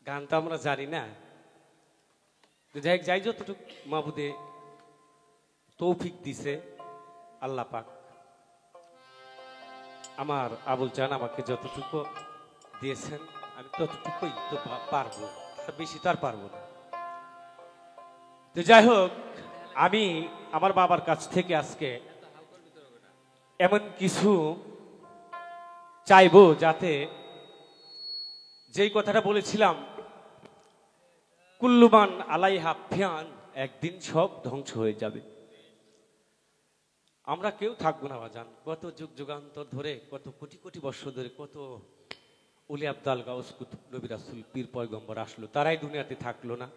গান তো আমরা জানি না, যাই যতটুকু মাহবুদে তৌফিক দিছে আল্লাহ পাক, আমার আবুল জান আমাকে যতটুকু দিয়েছেন আমি ততটুকুই তো পারবো, বেশি তো আর পারবো না। তো যাই হোক, আমি আমার বাবার কাছ থেকে আজকে এমন কিছু চাইবো যাতে যেই কথাটা বলেছিলাম কুল্লুমান আলাইহা ফিয়ান, একদিন সব ধ্বংস হয়ে যাবে, আমরা কেউ থাকবো না বাজান। কত যুগ যুগান্তর ধরে, কত কোটি কোটি বর্ষ ধরে কত উলি আব্দাল গাউস কুতুব নবী রাসূল পীর পয়গম্বর আসলো, তারাই দুনিয়াতে থাকলো না।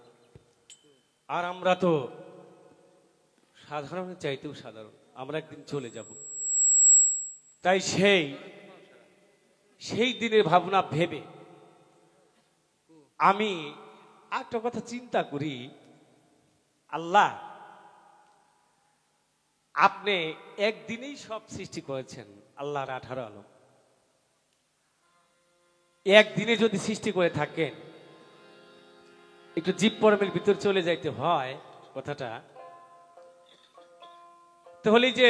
আর আমরা তো সাধারণের চাইতেও সাধারণ, আমরা একদিন চলে যাব। তাই সেই দিনের ভাবনা ভেবে আমি একটা কথা চিন্তা করি, আল্লাহ আপনি একদিনেই সব সৃষ্টি করেছেন, আল্লাহর 18 আলম একদিনে যদি সৃষ্টি করে থাকেন, একটু জীব পরমের ভিতর চলে যাইতে হয় কথাটা, তাহলে যে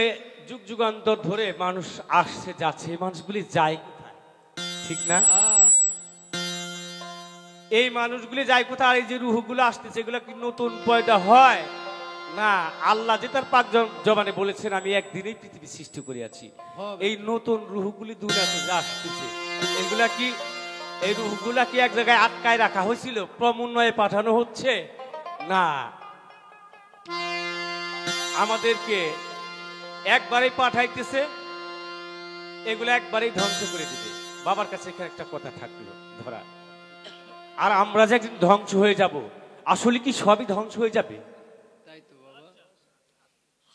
যুগ যুগান্তর ধরে মানুষ আসছে যাচ্ছে, এই মানুষগুলি যায় কোথায়? ঠিক না? এই মানুষগুলি যায় কোথায়? আর এই যে রুহগুলো আসতেছে, এগুলো কি নতুন পয়দা হয় না? আল্লাহ যে তার পাক জবানে বলেছেন আমি একদিনেই পৃথিবী সৃষ্টি করিয়াছি, এই নতুন রুহগুলি দুনিয়াতে যা আসতেছে, এগুলা কি, এই রুহগুলা কি এক জায়গায় আটকায় রাখা হয়েছিল, ক্রমান্বয়ে পাঠানো হচ্ছে না? আমাদেরকে একবারেই পাঠাইতেছে, এগুলো একবারেই ধ্বংস করে দিবে। বাবার কাছে এখানে একটা কথা থাকলো ধরা, আর আমরা যে একদিন ধ্বংস হয়ে যাব, আসলে কি সবই ধ্বংস হয়ে যাবে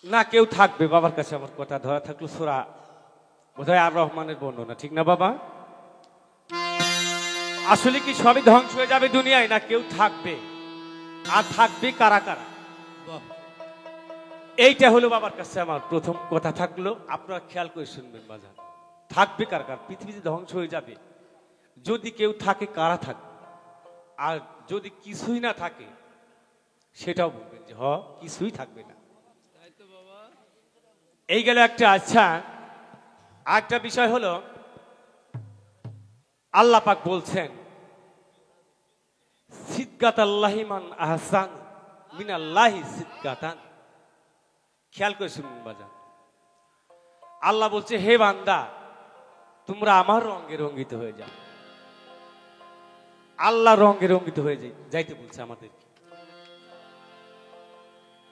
না কেউ থাকবে? বাবার কাছে আমার কথা ধরা থাকলো, সূরা বোধহয় আর রহমানের বর্ণনা, ঠিক না বাবা? আসলে কি সবই ধ্বংস হয়ে যাবে দুনিয়ায়, না কেউ থাকবে? আর থাকবে কারা কারা? এইটা হলো বাবার কাছে আমার প্রথম কথা থাকলো, আপনারা খেয়াল করে শুনবেন বাজান। থাকবে কারা কারা? পৃথিবীতে ধ্বংস হয়ে যাবে, যদি কেউ থাকে কারা থাকবে? আর যদি কিছুই না থাকে সেটাও বলবেন যে কিছুই থাকবে না। এই গেল একটা। আচ্ছা, আরেকটা বিষয় হলো আল্লাহ পাক বলছেন সিদগাতাল্লাহি মান আহসান মিনাল্লাহি সিদগাতান। খেয়াল করে শুনুন বাজান, আল্লাহ বলছে হে বান্দা তোমরা আমার রঙে রঙ্গিত হয়ে যাও। আল্লাহ রঙে রঙ্গিত হয়ে যাইতে বলছে আমাদেরকে।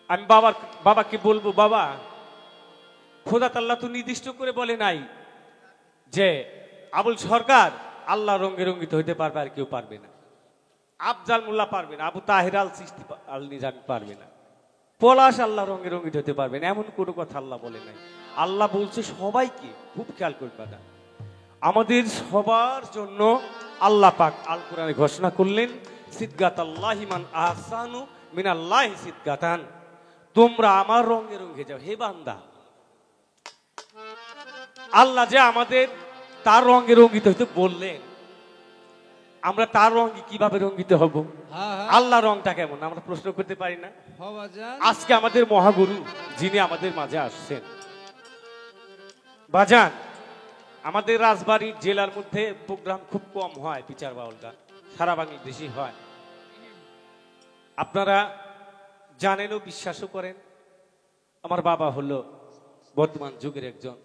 আমি বাবাকে বলবো, বাবা খোদা তাআলা তো নির্দিষ্ট করে বলে নাই যে আবুল সরকার আল্লাহ রঙে রঙ্গিত হইতে পারবে আর কেউ পারবে না, আফজাল মোল্লা পারবে না, আবু তাহের আল সিস্তি আল নিজামী পারবে না, পলাশ আল্লাহ রঙে রঙ্গিত হতে পারবে না, এমন কোনো কথা আল্লাহ বলে নাই। আল্লাহ বলছে সবাইকে, খুব খেয়াল করবে না, আমাদের সবার জন্য আল্লাহ পাক আল কোরআনে ঘোষণা করলেন সিদগাতাল্লাহি মান আহসানু মিনাল্লাহি সিদগাতান, তোমরা আমার রঙে রঙে যাও। হে বান্দা, আল্লাহ যে আমাদের তার রঙে রঙ্গিত হইতে বললেন, আমরা তার রঙে কিভাবে রঙ্গিত হব? আল্লাহ রংটা কেমন আমরা প্রশ্ন করতে পারি না? আজকে আমাদের মহাগুরু যিনি আমাদের মাঝে আসছেন বাজান, আমাদের রাজবাড়ী জেলার মধ্যে প্রোগ্রাম খুব কম হয়, বিচার বাউল গান সারা বাংলাদেশে হয়, আপনারা জানেন ও বিশ্বাসও করেন। আমার বাবা হলো বর্তমান যুগের একজন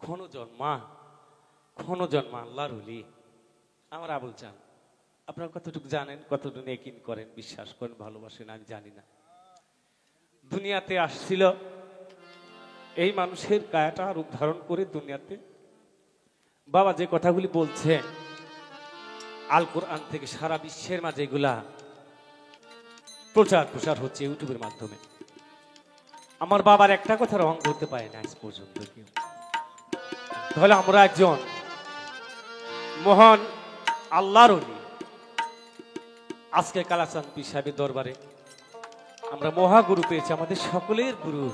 ক্ষণজন্মা আল্লাহর ওলি, আমার আবুল জান। আপনারা কতটুকু জানেন, কতটুকু ইয়াকিন করেন, বিশ্বাস করেন, ভালোবাসেন আমি জানি না। দুনিয়াতে আসছিল এই মানুষের কায়াটা রূপ ধারণ করে দুনিয়াতে। বাবা যে কথাগুলি বলছে আল কোরআন থেকে সারা বিশ্বের মাঝে এগুলা প্রচার হচ্ছে ইউটিউবের মাধ্যমে। আমার বাবার একটা কথা রং করতে পারে না আজ পর্যন্ত কেউ। তাহলে আমরা একজন মহান আল্লাহর ওলি, আজকে কালাচাঁদ পীর সাহেবের দরবারে আমরা মহাগুরু পেয়েছি, আমাদের সকলের গুরু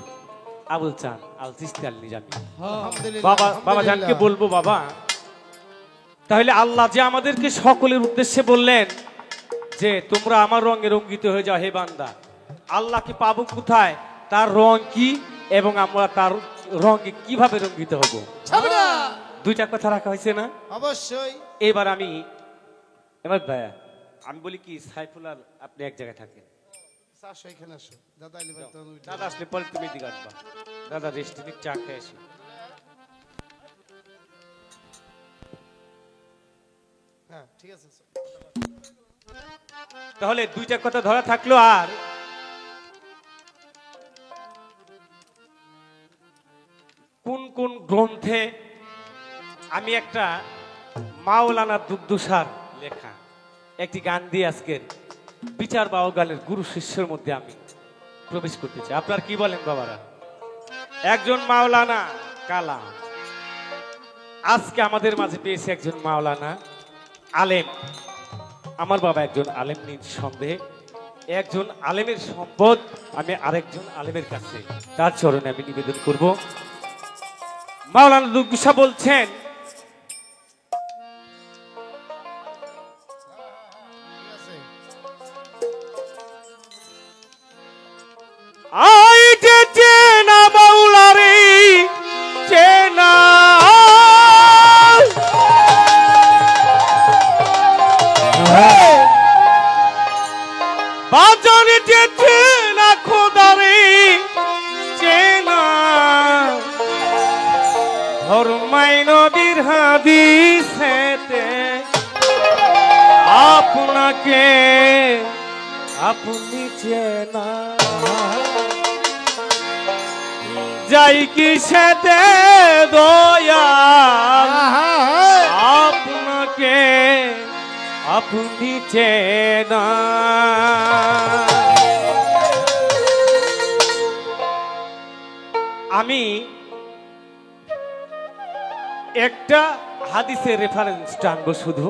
আবুল চাঁদ আল চিশতি আল নিজামী। বাবা জানকে বলবো, বাবা তাহলে আল্লাহ যে আমাদেরকে সকলের উদ্দেশ্যে বললেন যে তোমরা আমার রঙে রঙ্গিত হয়ে যাও হে বান্দা, আল্লাহকে পাবো কোথায়, তার রং কি এবং আমরা তার রঙে কিভাবে রঙ্গিত হব। দুইটা কথা রাখা হয়েছে না? অবশ্যই। এবার ভাইয়া আমি বলি কি, সাইফুল আর আপনি এক জায়গায় থাকেন, দাদা আসলে পরে তুমি দিকে আসবা, দাদা রেস্ট নিক, চা খেয়ে আসি। হ্যাঁ ঠিক আছে। তাহলে দুইটা কথা ধরা থাকলো। আর কোন কোন গ্রন্থে আমি একটা মাওলানা দুগ্ধসার লেখা একটি গান দিয়ে আজকের বিচার বাউগালের গুরু শিষ্যের মধ্যে আমি প্রবেশ করতে চাই। আপনার কি বলেন বাবারা? একজন মাওলানা কালাম আজকে আমাদের মাঝে পেয়েছে, একজন মাওলানা আলেম। আমার বাবা একজন আলেম নিঃসন্দেহে, একজন আলেমের সম্পদ আমি আরেকজন আলেমের কাছে তার চরণে আমি নিবেদন করব। মাওলানা দুগ্ধসা বলছেন, আইতে চেনা বাউলারে চেনা, বাজারে যে চেনা খোদারে চেনা, ধর্মাই নবীর হাদিসেতে আপনাকে আপনি চেনা, যাই কি সেতে দয়াল আপনাকে আপনি চেনা। আমি একটা হাদিসের রেফারেন্স টানবো শুধু,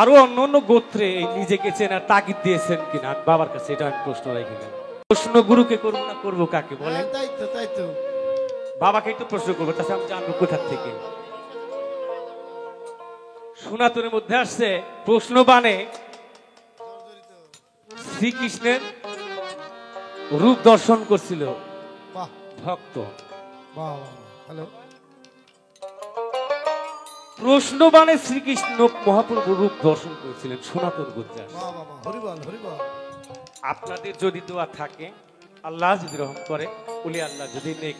আরো অন্য গোত্রে নিজেকে চেনার তাগিদ দিয়েছেন কিনা বাবার কাছে, এটা আমি প্রশ্ন রেখে গেলাম। প্রশ্ন গুরুকে করবো না করবো কাকে বলেন? তাই তো বাবাকেই তো প্রশ্ন করবো, তাছাড়া আমি জানবো কোথার থেকে। সনাতনের মধ্যে আসছে প্রশ্ন বানে শ্রীকৃষ্ণের রূপ দর্শন করছিল ভক্ত। প্রশ্ন বানে শ্রীকৃষ্ণ মহাপ্রভু রূপ দর্শন করেছিলেন সনাতন গোত্রে। আপনাদের যদি দোয়া থাকে, আল্লাহ যদি রহম করে, বলি আল্লাহ যদি নেক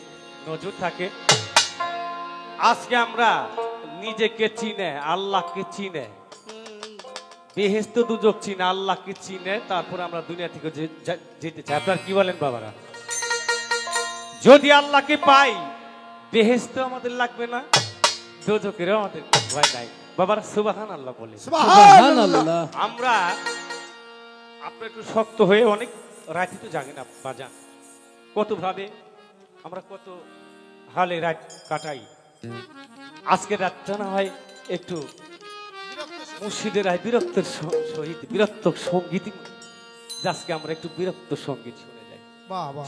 নজর থাকে, আজকে আমরা নিজেকে চিনে, আল্লাহকে চিনে, বেহেশত দুজক চিনে, আল্লাহকে চিনে, তারপর আমরা দুনিয়া থেকে যেতে চাই। আপনার কি বলেন বাবারা? যদি আল্লাহকে পাই, বেহেশত আমাদের লাগবে না, দুজকেরও আমাদের ভয় নাই। বাবারা সুবহানাল্লাহ বলে। আমরা আপনার একটু শক্ত হয়ে অনেক রাতে তো জাগেন না বাজান, কত ভাবে আমরা কত হালে রাত কাটাই। আজকে রাতটা না হয় একটু মুর্শিদের বিরক্তের সহিত বিরক্ত সঙ্গীত, আজকে আমরা একটু বিরক্ত সঙ্গীত শুনে যাই।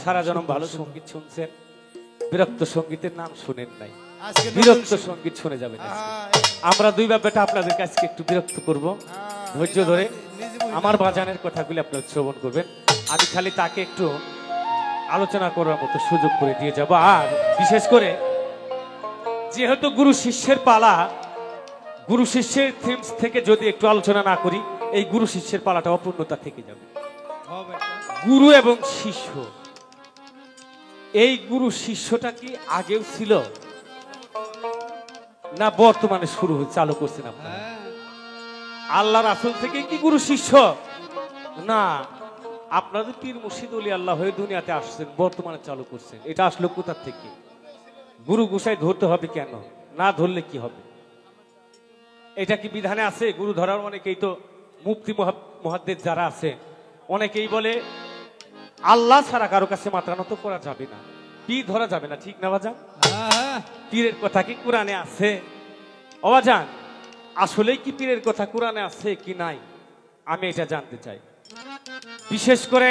সারা জনম ভালো সঙ্গীত শুনছেন, বিরক্ত সঙ্গীতের নাম শুনেন নাই, বিরক্ত সঙ্গীত শুনে যাবেন। আমরা দুই ব্যাপারটা আপনাদের কাছে একটু বিরক্ত করব, ধৈর্য ধরে আমার বাজানের কথাগুলি আপনারা শ্রবণ করবেন। আমি খালি তাকে একটু আলোচনা করার মতো সুযোগ করে দিয়ে যাব। আর বিশেষ করে যেহেতু গুরু শিষ্যের পালা, গুরু শিষ্যের থিমস থেকে যদি একটু আলোচনা না করি, এই গুরু শিষ্যের পালাটা অপূর্ণতা থেকে যাবে। গুরু এবং শিষ্য, এই গুরু শিষ্যটা কি আগেও ছিল না বর্তমানে শুরু চালু করছেন আপনারা? আল্লাহ রাসূল থেকে কি গুরু শিষ্য না, আপনাদের পীর মুর্শিদ ওলি আল্লাহ হয়ে দুনিয়াতে আসছেন, বর্তমানে চালু করছেন। এটা আসলে কোথা থেকে? গুরু গোসাই ধরতে হবে কেন? না ধরলে কি হবে? এটা কি বিধানে আছে গুরু ধরার? অনেকেই তো মুফতি মুহাদ্দিস যারা আছে অনেকেই বলে আল্লাহ ছাড়া কারো কাছে মাথা নত করা যাবে না, পীর ধরা যাবে না, ঠিক না বাজান? পীরের কথা কি কোরআনে আছে? ও বাজান, আসলেই কি পীরের কথা কোরআনে আছে কি নাই আমি এটা জানতে চাই। বিশেষ করে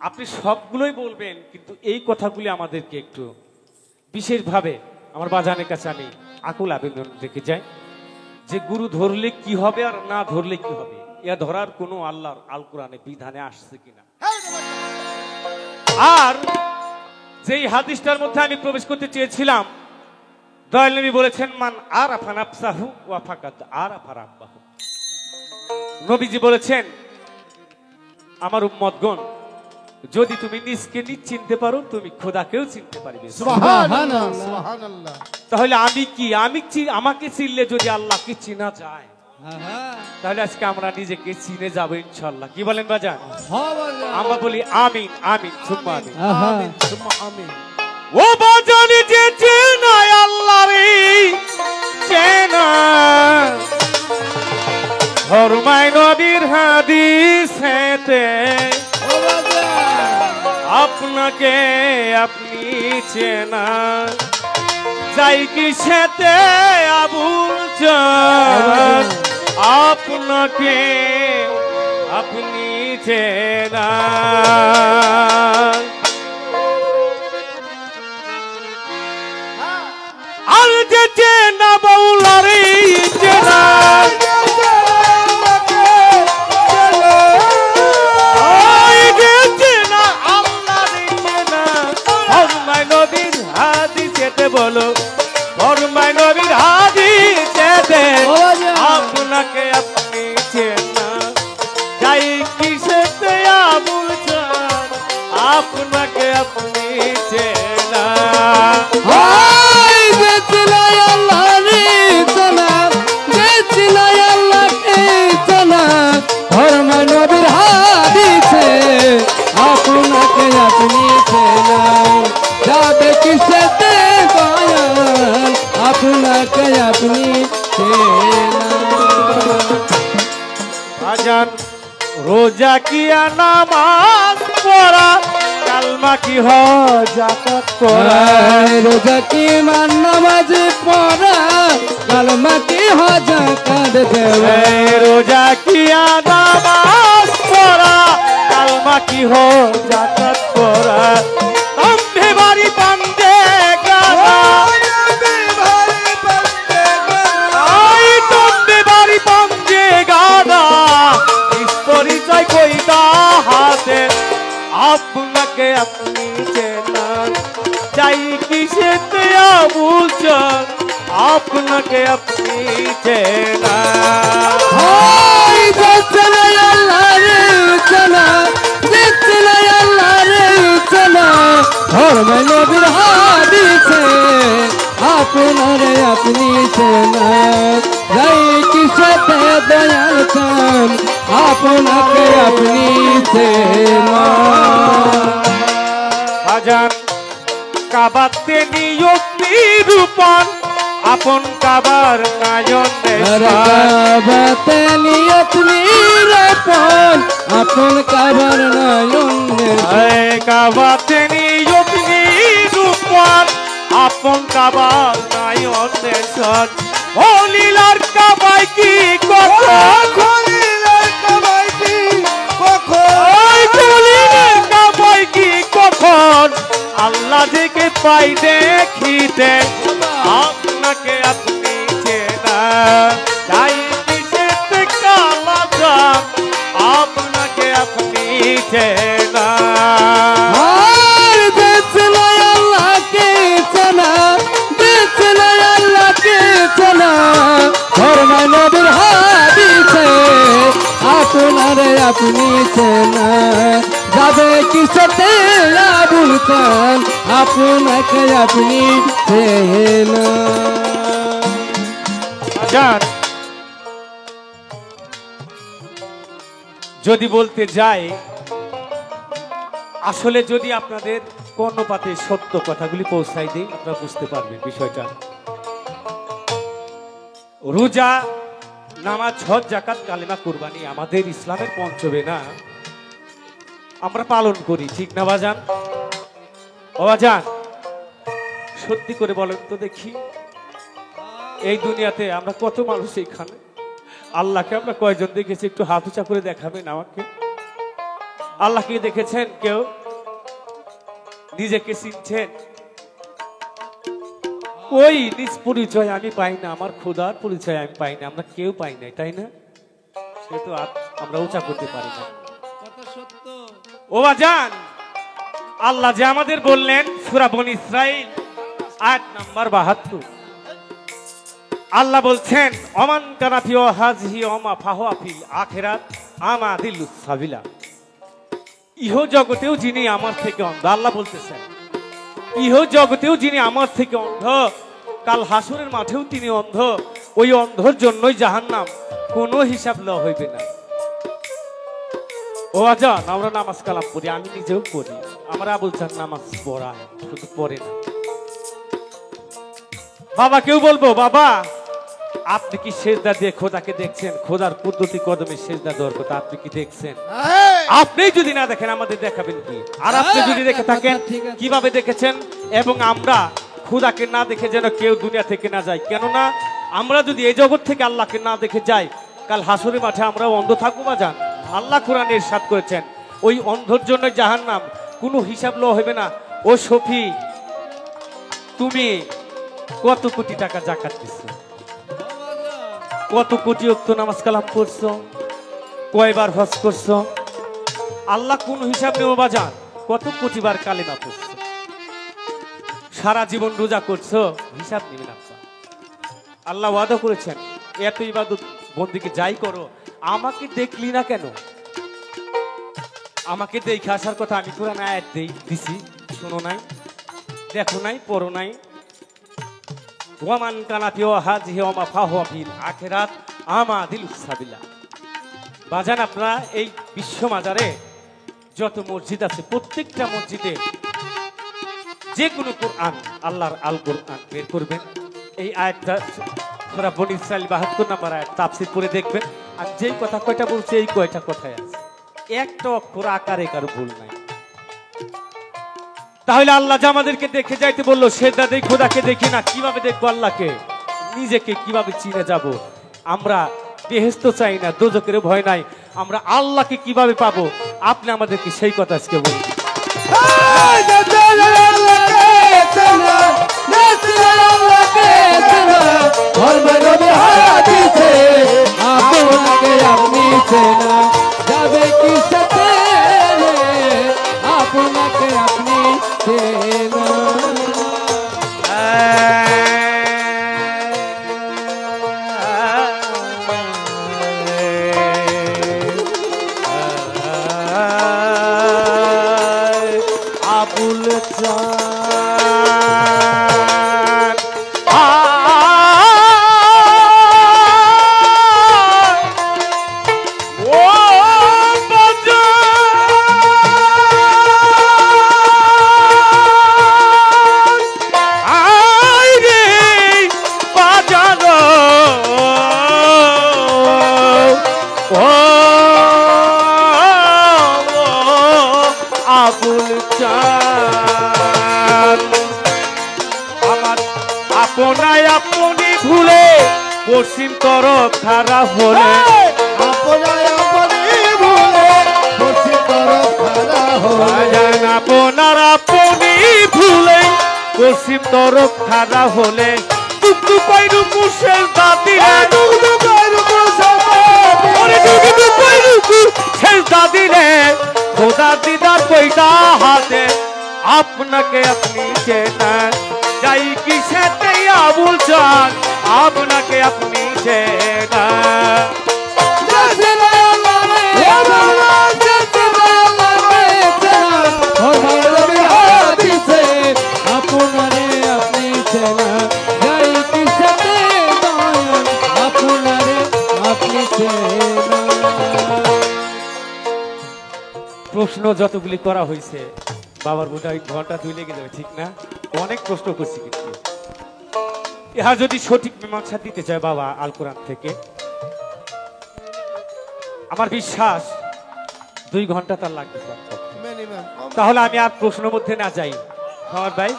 আপনি সবগুলোই বলবেন, কিন্তু এই কথাগুলি আমাদেরকে একটু বিশেষভাবে আমার বাজানের কাছে আমি আকুল আবেদন রেখে যাই। যে গুরু ধরলে কি হবে আর না ধরলে কি হবে, এ ধরার কোনো আল্লাহর আল কোরআনে বিধানে আসছে কিনা। আর যেই হাদিসটার মধ্যে আমি প্রবেশ করতে চেয়েছিলাম, দয়াল নবী বলেছেন, মান আরাফা নাফসাহু ওয়া ফাকাদ আরাফা রাব্বাহু। নবীজি বলেছেন, আমার উম্মতগণ, যদি তুমি নিজকে নিজ চিনতে পারো, তুমি খোদাকেও চিনতে পারবে। সুবহানাল্লাহ সুবহানাল্লাহ। তাহলে আমি কি, আমাকে চিনলে যদি আল্লাহকে চিনা যায়, তাহলে আজকে আমরা নিজেকে চিনে যাবো ইনশাআল্লাহ। কি বলেন বাজান? আমরা বলি আমিন আমিন সুম্মা আমিন আমিন সুবহান আমিন। ও বাজান, যে চেনায় আল্লাহরে চেনা, ফরমায় নবীর হাদিসেতে, আপনাকে আপনি চেনা যাই কি সেতে আবুল চান, আপনাকে আপনি চেনা। আর যে চেনা বাউলারে চেনা, বলো ফরমায় নবীর হাদিসেতে, আপনাকে আপনি চেনা যাই কিসেতে আবুল চান, আপনাকে আপনি চেনা। ফরমায় নবীর হাদিসে, আপনাকে আপনি চেনা যাবে কিসেতে দয়াল, আপনাকে আপনি আজান রোজা কিয়া নামাজ পড়া, কালমা কি জাকাত পড়া, রোজা কি মান নামাজ পড়া, কালমা কি জাকাত দেওয়া, রোজা কিয়া নামাজ পড়া, কালমা কি জাকাত পড়া, তম্বে বাড়ি পান্দে গানা, তম্বে বাড়ি পান্দে গানা, পরিচয় কইতা হাতে, আপনাকে আপনি চেনা চাই কিসেতে আবুল চান, আপনাকে আপনি চেনা। ফরমায় নবীর হাদিসে, আপনারে আপনি চেনা যাই কিসেতে দয়াল চান, আপনাকে আপনি চেনা। আজান কাবাতে নিয়োগ নিরূপণ, আপন কাবার নায়ন কাবাতে নিয়ত নিরূপণ, আপন কাবার নয়ন, কাবাতে নিয়োগ নিরূপণ, আপন কাবার নায়ন দেশন, ও লীলার কাবাই কি কথা, খলিলের কাবাই কি কাবাই কি কখন, আল্লাহ দেখে পাই দেখিতে, আপনাকে আপনি চেনা তাই কিসেতে কালা যান, আপনাকে আপনি চেনা। আল্লাহকে চেনা, আল্লাহকে চেনা, ফরমায় নবীর হাদিসে, আপনারে আপনি চেনা যাবে কিসেতে আবুল চান, আপনাকে আপনি চেনা। যদি বলতে যাই, আসলে যদি আপনাদের কর্ণপাতে সত্য কথাগুলি পৌঁছাই দিই, আপনারা বুঝতে পারবেন বিষয়টা। রোজা, নামাজ, হজ, যাকাত, কালেমা, কুরবানি আমাদের ইসলামের পঞ্চবেনা আমরা পালন করি, ঠিক না বাজান? ও বাজান, সত্যি করে বলেন তো দেখি, এই দুনিয়াতে আমরা কত মানুষ এইখানে, আল্লাহকে আমরা কয়জন দেখেছি? একটু হাত উঁচা করে দেখাবেন আমাকে। আল্লাহকে দেখেছেন কেউ? নিজেকে চিনছেন? ওই নিজ পরিচয় আমি পাই না, আমার খোদার পরিচয় আমি পাই না, আমরা কেউ পাই নাই, তাই না? সে তো আর আমরা উঁচা করতে পারি না। ও বাজান, আল্লাহ যে আমাদের বললেন সূরা বনী ইসরাইল আয়াত নাম্বার 72, আল্লাহ বলছেন অমান কানা ফি হাযিহি ওমা ফাহুয়া ফিল আখিরাত আমা দিল্লুস সাবিলা। ইহ জগতেও যিনি আমার থেকে অন্ধ, আল্লাহ বলতেছেন ইহ জগতেও যিনি আমার থেকে অন্ধ, কাল হাসরের মাঠেও তিনি অন্ধ। ওই অন্ধর জন্যই জাহান্নাম, কোনো হিসাব লওয়া হইবে না। ও আজান, আমরা নামাজ কালাম পড়ি, আমি নিজেও পড়ি, আমরা আবুল চান নামাজ পড়ায়, শুধু পড়ে না। বাবা কেউ বলবো, বাবা আপনি কি সেজদা দিয়ে খোদাকে দেখছেন? খোদার কুদরতি কদমে সেজদা দেওয়ার কথা আপনি কি দেখছেন? আপনি যদি না দেখেন আমাদের দেখাবেন কি? আর আপনি যদি দেখে থাকেন কিভাবে দেখেছেন? এবং আমরা খোদাকে না দেখে যেন কেউ দুনিয়া থেকে না যায়, কেননা আমরা যদি এই জগৎ থেকে আল্লাহকে না দেখে যাই, কাল হাসরের মাঠে আমরা অন্ধ থাকবো বা যান। আল্লাহ কোরআনে ইরশাদ করেছেন ওই অন্ধর জন্য জাহান্নাম, কোনো হিসাব লওয়া হবে না। ও সফি, তুমি কত কোটি টাকা যাকাত দিছো? কত কোটি ওয়াক্ত নামাজ কালাম পড়ছো? কয়বার হজ করছো? আল্লাহ কোন হিসাব নেব বাজান? কত কোটিবার কালিমা পড়ছো? সারা জীবন রোজা করছো? হিসাব নেবেন আপনার। আল্লাহ ওয়াদা করেছেন এত ইবাদত বন্দিকে যাই করো, আমাকে দেখলি না কেন? আমাকে দেখে আসার কথা আমি কোরআন আয়াত দিছি, শোনো নাই, দেখো নাই, পড়ো নাই? ওয়ামান কানা ফি হাযিহি ওমা ফাহুয়া ফিল আখিরাত আমা দিল্লুস সাবিলা। বাজান, আপনারা এই বিশ্ব মাজারে যত মসজিদ আছে, প্রত্যেকটা মসজিদে যে কোনো কোরআন, আল্লাহর আল কোরআন বের করবেন। এই আয়াতটা সূরা বনী ইসরাইল 72 নম্বর আয়াত, তাফসীর পড়ে দেখবেন। আর যেই কথা কয়টা বলছে এই কয়টা কথাই আছে, একটা অক্ষর আকারে কারো ভুল নাই। তাহলে আল্লাহ যে আমাদেরকে দেখে যাইতে বললো, সেজদা দেই, খোদাকে দেখি না, কিভাবে দেখবো আল্লাহকে? নিজেকে কিভাবে চিনে যাব? আমরা বেহেশত চাই না, দোজখের ভয় নাই, আমরা আল্লাহকে কিভাবে পাবো? আপনি আমাদেরকে সেই কথা আজকে বলুন। আপনাকে আপনি চেনা। আবুল চান আমার আপনায় আপনি ভুলে পশ্চিম তরফ খারা হলে, আপনায় আপনি ভুলে পশ্চিম তরফ খাড়া হলে, আপনার আপনি ভুলে পশ্চিম তরফ খারা হলে, টুকটুকাই রুকু সেজদা দিলে, টুকটুকাই রুকু সেজদা দিলে, খোদা দিদার কইটা হাতে, আপনাকে আপনি চেনেন যাই কি সাথে আবুল চান, আপনাকে আপনি চেনেন। আপনারে আপনি চেনা, যাই কি সাথে আপনারে আপনি চেনা। প্রশ্ন যতগুলি করা হয়েছে বাবার বোধহয় ঘন্টা 2 লেগে যাবে, ঠিক না? অনেক প্রশ্ন করছি, কিন্তু ইহা যদি সঠিক মীমাংসা দিতে চায় বাবা আল কোরআন থেকে, আমার বিশ্বাস 2 ঘন্টা তার লাগবে। মিনিমাম। তাহলে আমি আর প্রশ্নের মধ্যে না যাই, আমার ভাই,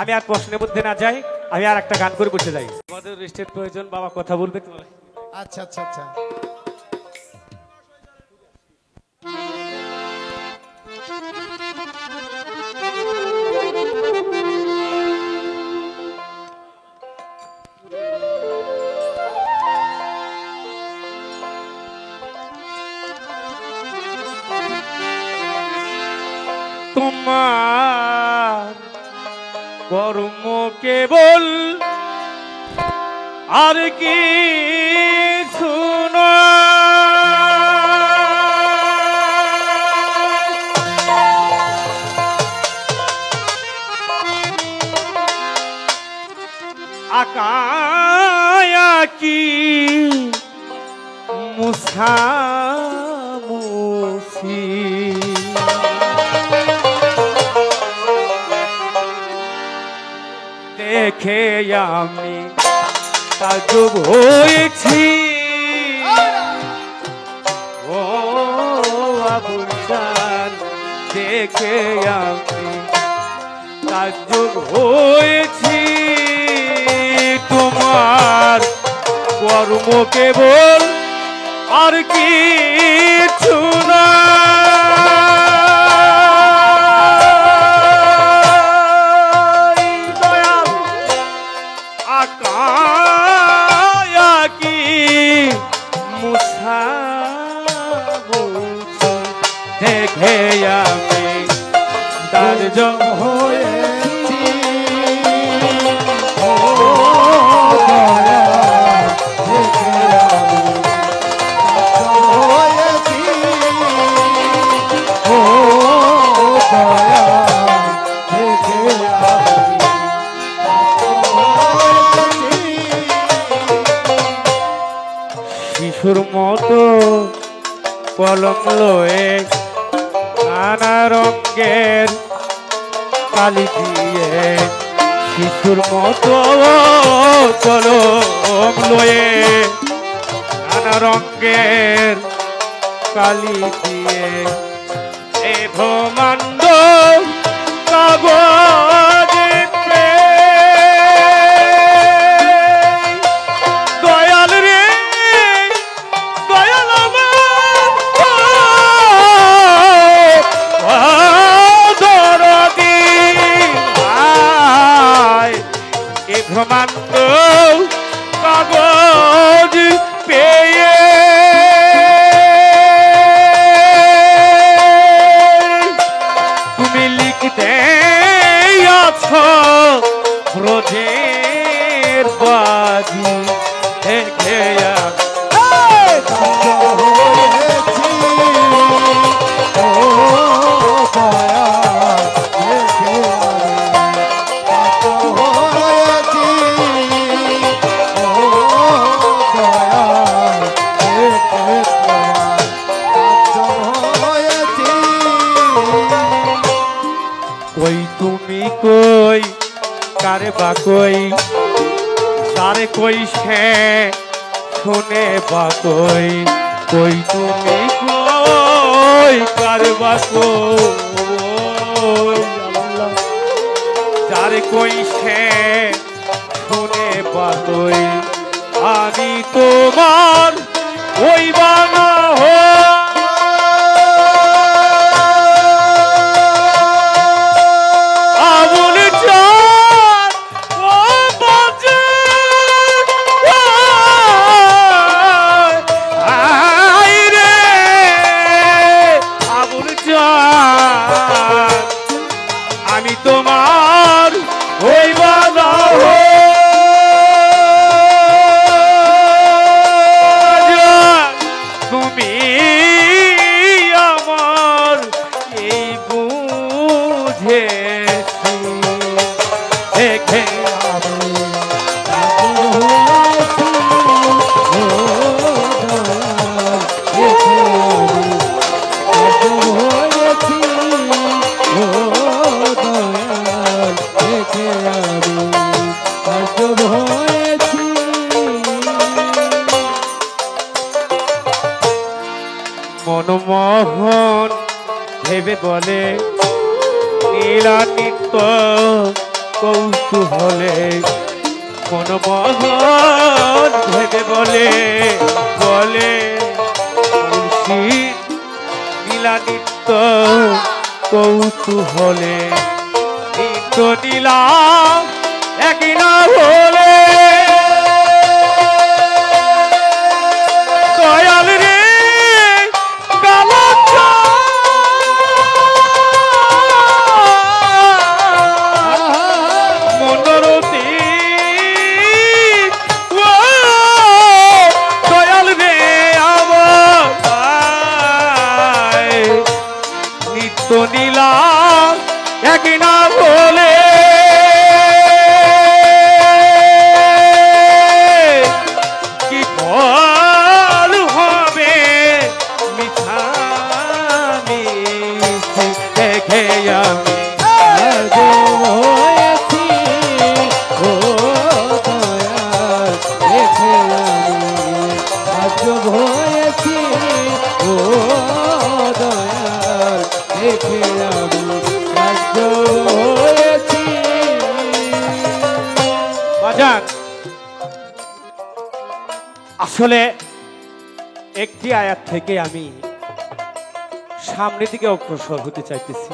আমি আর প্রশ্নের মধ্যে না যাই, আমি আর একটা গান করে বসে যাই। আমাদের রেস্টের প্রয়োজন, বাবা কথা বলবে তোমার। আচ্ছা আচ্ছা আচ্ছা। তোমার কর্ম কেবল আর কি শুনো আকায়া কি মুসামুসি দেখে আমি তাজ্জব হয়েছি ও আবুল জান দেখে আমি তাজ্জব হয়েছি তোমার কর্ম কেবল আর কিছু না দয়াল আকায়া কি মুসা দেখে আমি তার জব হয়েছি ও শিশুর মতো কলম লয়ে নানা রঙের কালি দিয়ে শিশুর মতো কলম লয়ে নানা রঙের কালি দিয়ে এ ব্রহ্মাণ্ড কাগজ দয়াল রে দয়াল দরদি এ ব্রহ্মাণ্ড কাগজ পেয়ে তুমি লিখতে আছো ব্রজের বাজি দেখে কই তুমি কই কারে বা কই তারে কই সে শুনে বা কই কই তুমি কই কারে বা কই আল্লাহ যারে কই সে শুনে বা কই আমি তোমার ওই বানা আমি তোমার ওই বাধা তুমি আমার এই বুঝেছি দেখে মনমোহন ভেবে বলে নীলানিত্য কৌতূহলে মনমোহন ভেবে বলে বলে মুর্শিদ নীলানিত্য কৌতূহলে নিত্য নীলা একই না হলে দয়াল রে তাজ্জব হয়েছি ও দয়াল দেখে আমি তাজ্জব হয়েছি। বাজান আসলে একটি আয়াত থেকে আমি সামনের দিকে অগ্রসর হতে চাইতেছি।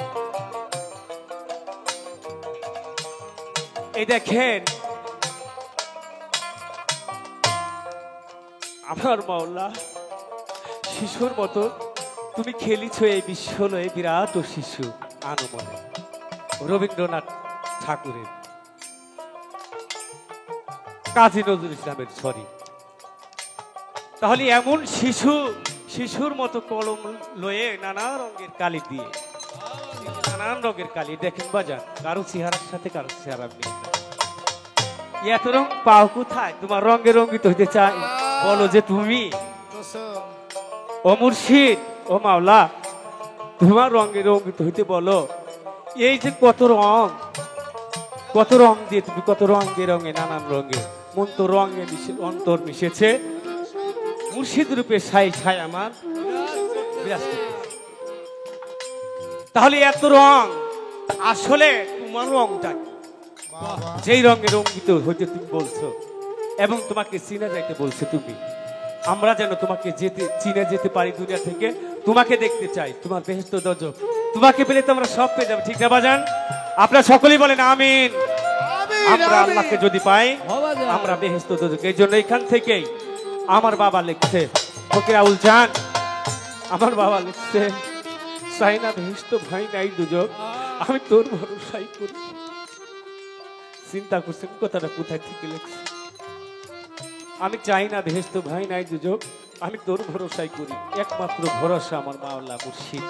এই দেখেন আমার মাওলা শিশুর মতো তুমি খেলিছ এই বিশ্বলয়ে বিরাট ও শিশু আনমনে। রবীন্দ্রনাথ ঠাকুরের, কাজী নজরুল ইসলামের ছড়ি। তাহলে এমন শিশুর মতো কলম লয়ে নানা রঙের কালি দিয়ে নানান রঙের কালি দেখেন বাজান, কারো চেহারার সাথে কারো চেহারা নেই। এত রং পাও কোথায়? তোমার রঙে রঙ্গিত হইতে চাই বলো যে তুমি ও মুর্শিদ ও মাওলা, তোমার রঙে রঙ্গিত হইতে বলো। এই যে কত রং দিয়ে তুমি কত রঙে রঙে নানান রঙে মন তো রঙে অন্তর মিশেছে মুর্শিদ রূপে ছাই ছাই আমার বিরাজ করতেছে। তাহলে এত রং আসলে তোমার রংটা যেই রঙে রঙ্গিত হইতে তুমি বলছো এবং তোমাকে চিনে যাইতে বলছো তুমি, আমরা যেন তোমাকে চিনে যেতে পারি দুনিয়া থেকে, তোমাকে দেখতে চাই, তোমার বেহেশত দোজখ তোমাকে পেলে তো আমরা সব পেয়ে যাবো। ঠিক না বাজান? আপনারা সকলেই বলেন আমিন। আমরা আল্লাহকে যদি পাই আমরা বেহেশত দোজখ। এই জন্য এখান থেকেই আমার বাবা লিখছে, ফকির আউল জান আমার বাবা লিখছে, চাই না বেহেশত ভাই নাই দুজখ, আমি তোর ভরসাই করি। চিন্তা করছেন কথাটা কোথায় থেকে লিখছে? আমি চাই না বেহেশত ভাই নাই দুজখ, আমি তোর ভরসাই করি। একমাত্র ভরসা আমার মাওলা মুর্শিদ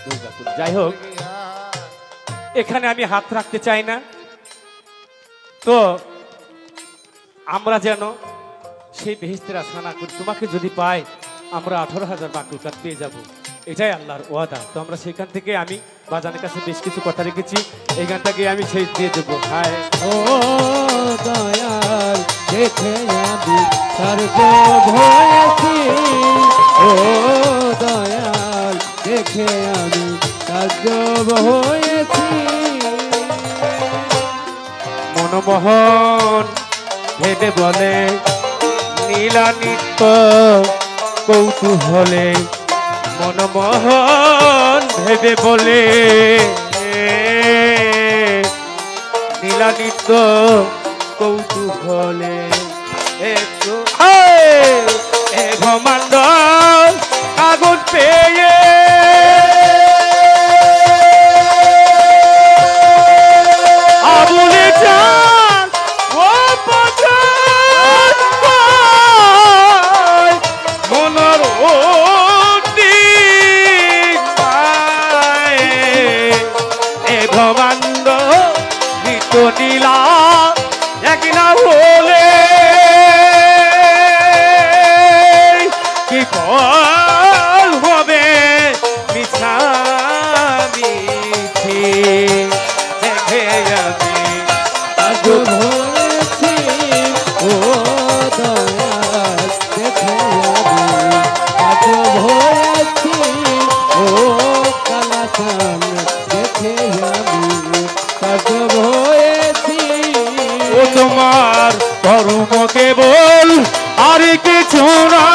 দুর্গাপুর। যাই হোক, এখানে আমি হাত রাখতে চাই না, তো আমরা যেন সেই বেহেশতের আশা না করি। তোমাকে যদি পাই আমরা 18,000 মাকলুকাত পেয়ে যাব, এটাই আল্লাহর ওয়াদা। তো আমরা সেখান থেকে আমি বাজানের কাছে বেশ কিছু কথা রেখেছি, এই গানটাকে আমি সেই দিয়ে দেবো। হায় ও দয়াল দেখে আমি তাজ্জব হয়েছি ও দয়াল দেখে আমি তাজ্জব হয়েছি। মনমোহন ভেবে বলে নীলা নিত্য কৌতূহলে, মনমোহন ভেবে বলে নীলা নিত্য কৌতূহলে, এ ব্রহ্মাণ্ড আগুন পেয়ে আবুলে যান ও পথের পায়, মনের অতি পায়। এ ব্রহ্মাণ্ড নিত্য নীলা একলা হলে কি ফল হবে মিছামিছি। দেখে আমি তাজ্জব হয়েছি ও দয়াল দেখে আমি তাজ্জব হয়েছি ও কালাচান দেখে আমি তাজ্জব হয়েছি। ও তোমার ধর্ম কেবল আর কিছু না,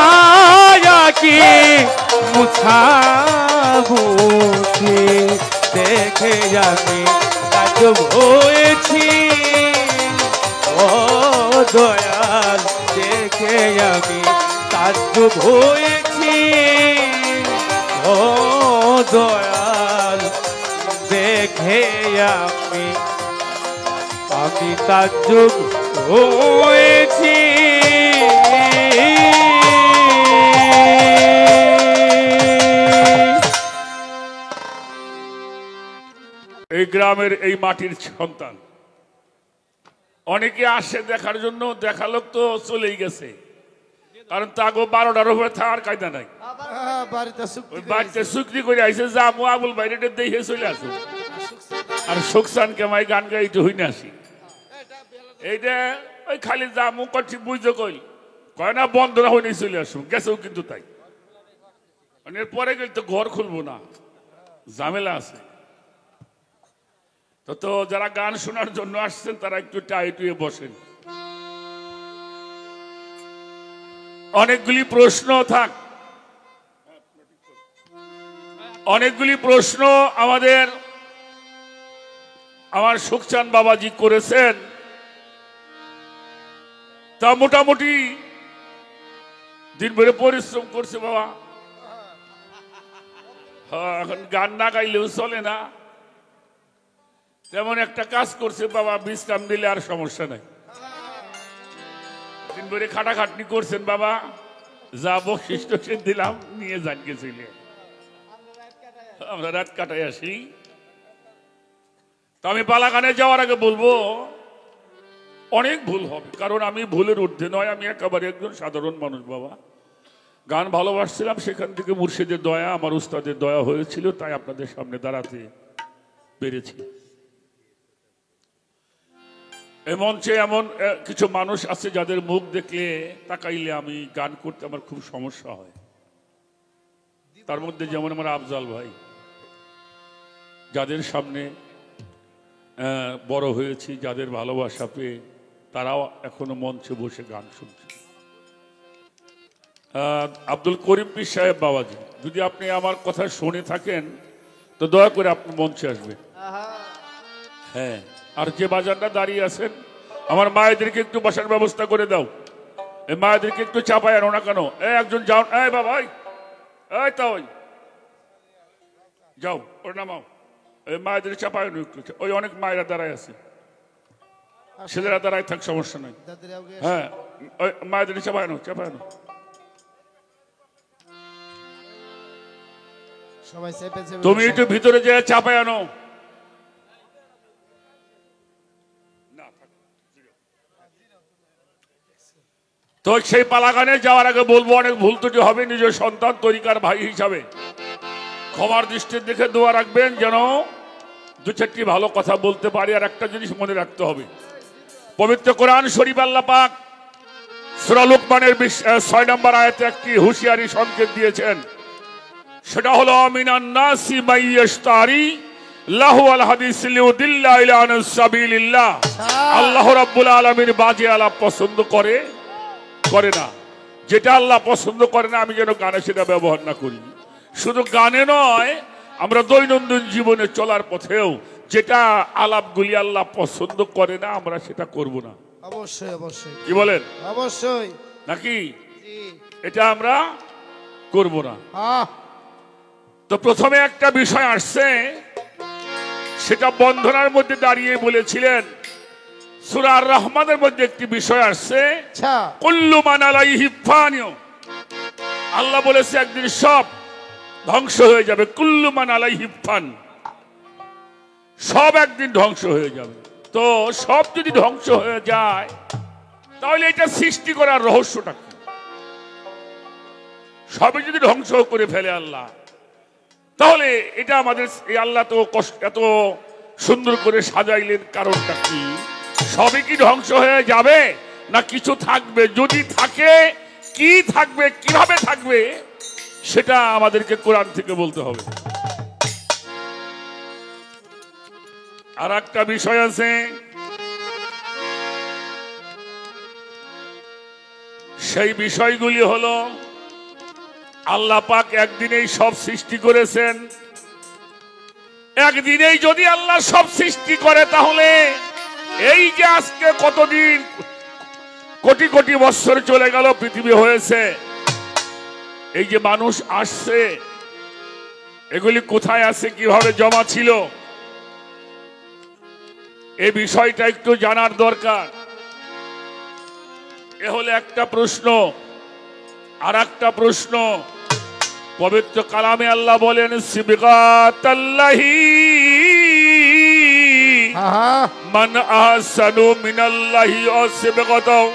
আকায়াকি মুছাবুছি। দেখে আমি তাজ্জব হয়েছি ও দয়াল দেখে আমি তাজ্জব হয়েছি ও দয়াল দেখে আমি তাজ্জব হয়েছি। এই গ্রামের এই মাটির সন্তান অনেকে আসে দেখার জন্য, দেখা লোক তো চলেই গেছে, কারণ তাগো 12টার উপরে থাকার কায়দা নাই। বাড়িতে চুক্তি করে আইসে যা আবুল বাইরে দেখে চলে আসো, আর সুকসান কেমাই গান গাইতে হই না আসি। এইটা ওই খালি যা মুখ করছি বুঝতে কইল কয় না বন্ধ না হয়ে চলে আসুন গেছেও কিন্তু তাই এরপরে গেলে তো ঘর খুলবো না ঝামেলা আছে তো যারা গান শোনার জন্য আসছেন তারা একটু টাইটুয়ে বসেন অনেকগুলি প্রশ্ন থাক অনেকগুলি প্রশ্ন আমার সুখচাঁদ বাবাজি করেছেন তা মোটামুটি দিনভরে পরিশ্রম করছে বাবা এখন গান না গাইলেও চলে না তেমন একটা কাজ করছে বাবা বিশ্রাম দিলে আর সমস্যা নাই দিনভরে খাটাখাটনি করছেন বাবা যা বৈশিষ্ট্য সে দিলাম নিয়ে যান গেছিলে আমরা রাত কাটাই আসি তো আমি বালাগানে যাওয়ার আগে বলবো অনেক ভুল হবে কারণ আমি ভুলের ঊর্ধ্বে নয় আমি একেবারে একজন সাধারণ মানুষ বাবা গান ভালোবাসছিলাম সেখান থেকে মুর্শিদের দয়া আমার উস্তাদের দয়া হয়েছিল তাই আপনাদের সামনে দাঁড়াতে পেরেছি এই মঞ্চে এমন কিছু মানুষ আছে যাদের মুখ দেখলে তাকাইলে আমি গান করতে আমার খুব সমস্যা হয় তার মধ্যে যেমন আমার আফজাল ভাই যাদের সামনে বড় হয়েছি যাদের ভালোবাসা পেয়ে তারাও এখনো মঞ্চে বসে গান শুনছে আব্দুল করিম পীর সাহেব বাবাজি যদি আপনি আমার কথা শুনে থাকেন তো দয়া করে আপনি মঞ্চে আসবেন হ্যাঁ আর যে বাজারটা দাঁড়িয়ে আছেন আমার মায়েদেরকে একটু বসার ব্যবস্থা করে দাও এই মায়েদেরকে একটু চাপায় আনো না কেন একজন যাও এই বাবা এই তা ওই যাও ওর নামাও এই মায়েদের চাপায় আনো একটু ওই অনেক মায়েরা দাঁড়ায় আছে ছেলেরা দাঁড়ায় থাক সমস্যা নাই হ্যাঁ ওই মায়েদের চাপায় আনো তুমি একটু ভিতরে যে চাপায় আনো তো সেই পালাগানে যাওয়ার আগে বলবো অনেক ভুল ত্রুটি হবে নিজের সন্তান তরিকার ভাই হিসাবে ক্ষমার দৃষ্টির দেখে দোয়া রাখবেন যেন দু চারটি ভালো কথা বলতে পারি আর একটা জিনিস মনে রাখতে হবে পবিত্র কোরআন শরীফ আল্লাহ পাক সূরা লুকমানের 6 নম্বর আয়াতে একটি হুঁশিয়ারি সংকেত দিয়েছেন সেটা হলো মিনান নাসি মাইয়াশতারি লাহু আল হাদিস লিউদিল্লা ইলা আন সাবিলিল্লাহ আল্লাহ রাব্বুল আলামিন বাজে আলাপ পছন্দ করে না যেটা আল্লাহ পছন্দ করে না আমি যেন গানে সেটা ব্যবহার না করি শুধু গানে নয় আমরা দৈনন্দিন জীবনে চলার পথেও যেটা আলাপগুলি আল্লাহ পছন্দ করে না আমরা সেটা করব না অবশ্যই অবশ্যই কি বলেন অবশ্যই নাকি এটা আমরা করব না তো প্রথমে একটা বিষয় আসছে সেটা বন্ধনার মধ্যে দাঁড়িয়ে বলেছিলেন সূরা আর রহমানের মধ্যে একটি বিষয় আসছে কুল্লু মান আলাইহি ফান আল্লাহ বলেছে একদিন সব ধ্বংস হয়ে যাবে কুল্লু মান আলাইহি ফান সব একদিন ধ্বংস হয়ে যাবে তো সব যদি ধ্বংস হয়ে যায় তাহলে এটা সৃষ্টি করার রহস্যটা কি সবই যদি ধ্বংস করে ফেলে আল্লাহ তাহলে এটা আমাদের এই আল্লাহ তো এত সুন্দর করে সাজাইলেন কারণটা কি সবই কি ধ্বংস হয়ে যাবে না কিছু থাকবে যদি থাকে কি থাকবে কিভাবে থাকবে সেটা আমাদেরকে কোরআন থেকে বলতে হবে আর একটা বিষয় আছে সেই বিষয়গুলি হলো আল্লাহ পাক একদিনেই সব সৃষ্টি করেছেন একদিনেই যদি আল্লাহ সব সৃষ্টি করে তাহলে এই যে আজকে কতদিন কোটি কোটি বছর চলে গেল পৃথিবী হয়েছে এই যে মানুষ আসছে এগুলি কোথায় আছে কিভাবে জমা ছিল এই বিষয়টা একটু জানার দরকার এ হলো একটা প্রশ্ন আর একটা প্রশ্ন পবিত্র কালামে আল্লাহ বলেন সিবগাতাল্লাহি মান আহসানু মিনাল্লাহি সিবগাতাও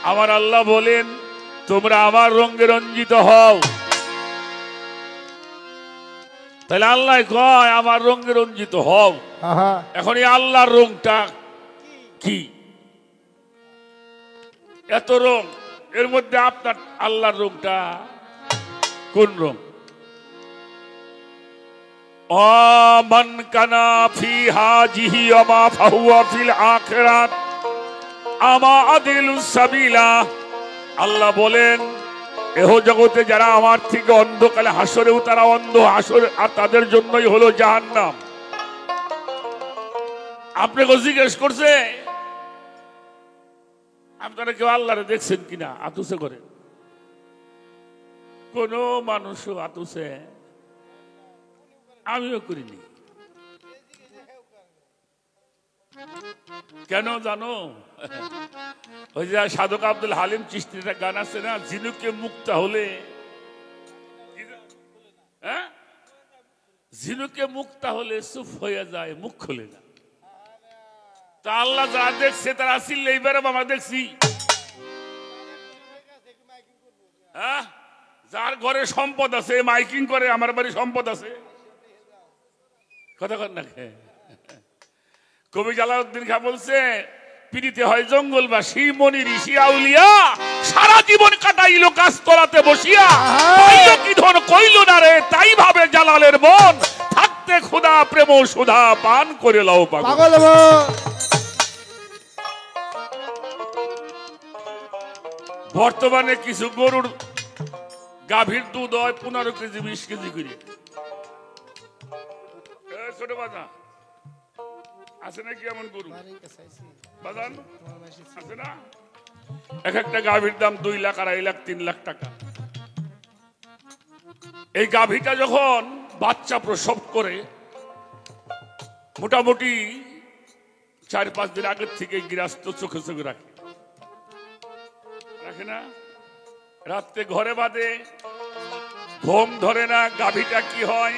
আমার আল্লাহ বলেন তোমরা আমার রঙে রঞ্জিত হও তাহলে আল্লাহ কয় আমার রঙে রঞ্জিত হও এখন এই আল্লাহর রংটা কি এত রং, এর মধ্যে আপনার আল্লাহর রংটা কোন রং? মান কানা ফি হাজিহি আমা ফাহুয়া ফিল আখিরাত আমা আদিলুস সাবিলা। আল্লাহ বলেন, এহ জগতে যারা আমার থেকে অন্ধকালে হাসরেও তারা অন্ধ, হাসর আর তাদের জন্যই হলো জাহান্নাম। আপনাকে জিজ্ঞেস করছে আপনারা কেউ আল্লাহরে দেখছেন কিনা? আতুসে করে কোন মানুষও আতুসে আমিও করিনি। কেন জানো? ওই যে সাধক আব্দুল হালিম চিশতির একটা গান আছে না, ঝিনুকে মুক্তা হলে, হ্যাঁ, ঝিনুকে মুক্তা হলে চুপ হয়ে যায়, মুখ খোলে না। তা আল্লাহ যা দেখছে তারা আসিল এইবারে আমরা দেখছি। হ্যাঁ, যার ঘরে সম্পদ আছে মাইকিং করে, আমার বাড়ি সম্পদ আছে, কথা কর না। কবি জালাউদ্দিন খাঁ বলছে, পিড়িতে হয় জঙ্গলবাসী মনি ঋষি আউলিয়া, সারা জীবন কাটাইল গাছতলাতে বসিয়া, পাইল কি ধন কইল না রে, তাই ভাবে জালালের মন, থাকতে ক্ষুধা প্রেম সুধা পান করে লও পাগল। বর্তমানে কিছু গরুর গাভীর দুধ হয় 15 কেজি 20 কেজি করে। ছোট বাজা আছে নাকি এমন গরু বাজান আছে না? এক একটা গাভীর দাম 2 লাখ, 2.5 লাখ, 3 লাখ টাকা। এই গাভীটা যখন বাচ্চা প্রসব করে, মোটামুটি 4-5 দিন আগের থেকে গৃহস্থ চোখে চোখে রাখে না, রাত্রে ঘরে বাঁধে, ঘুম ধরে না। গাভীটা কি হয়,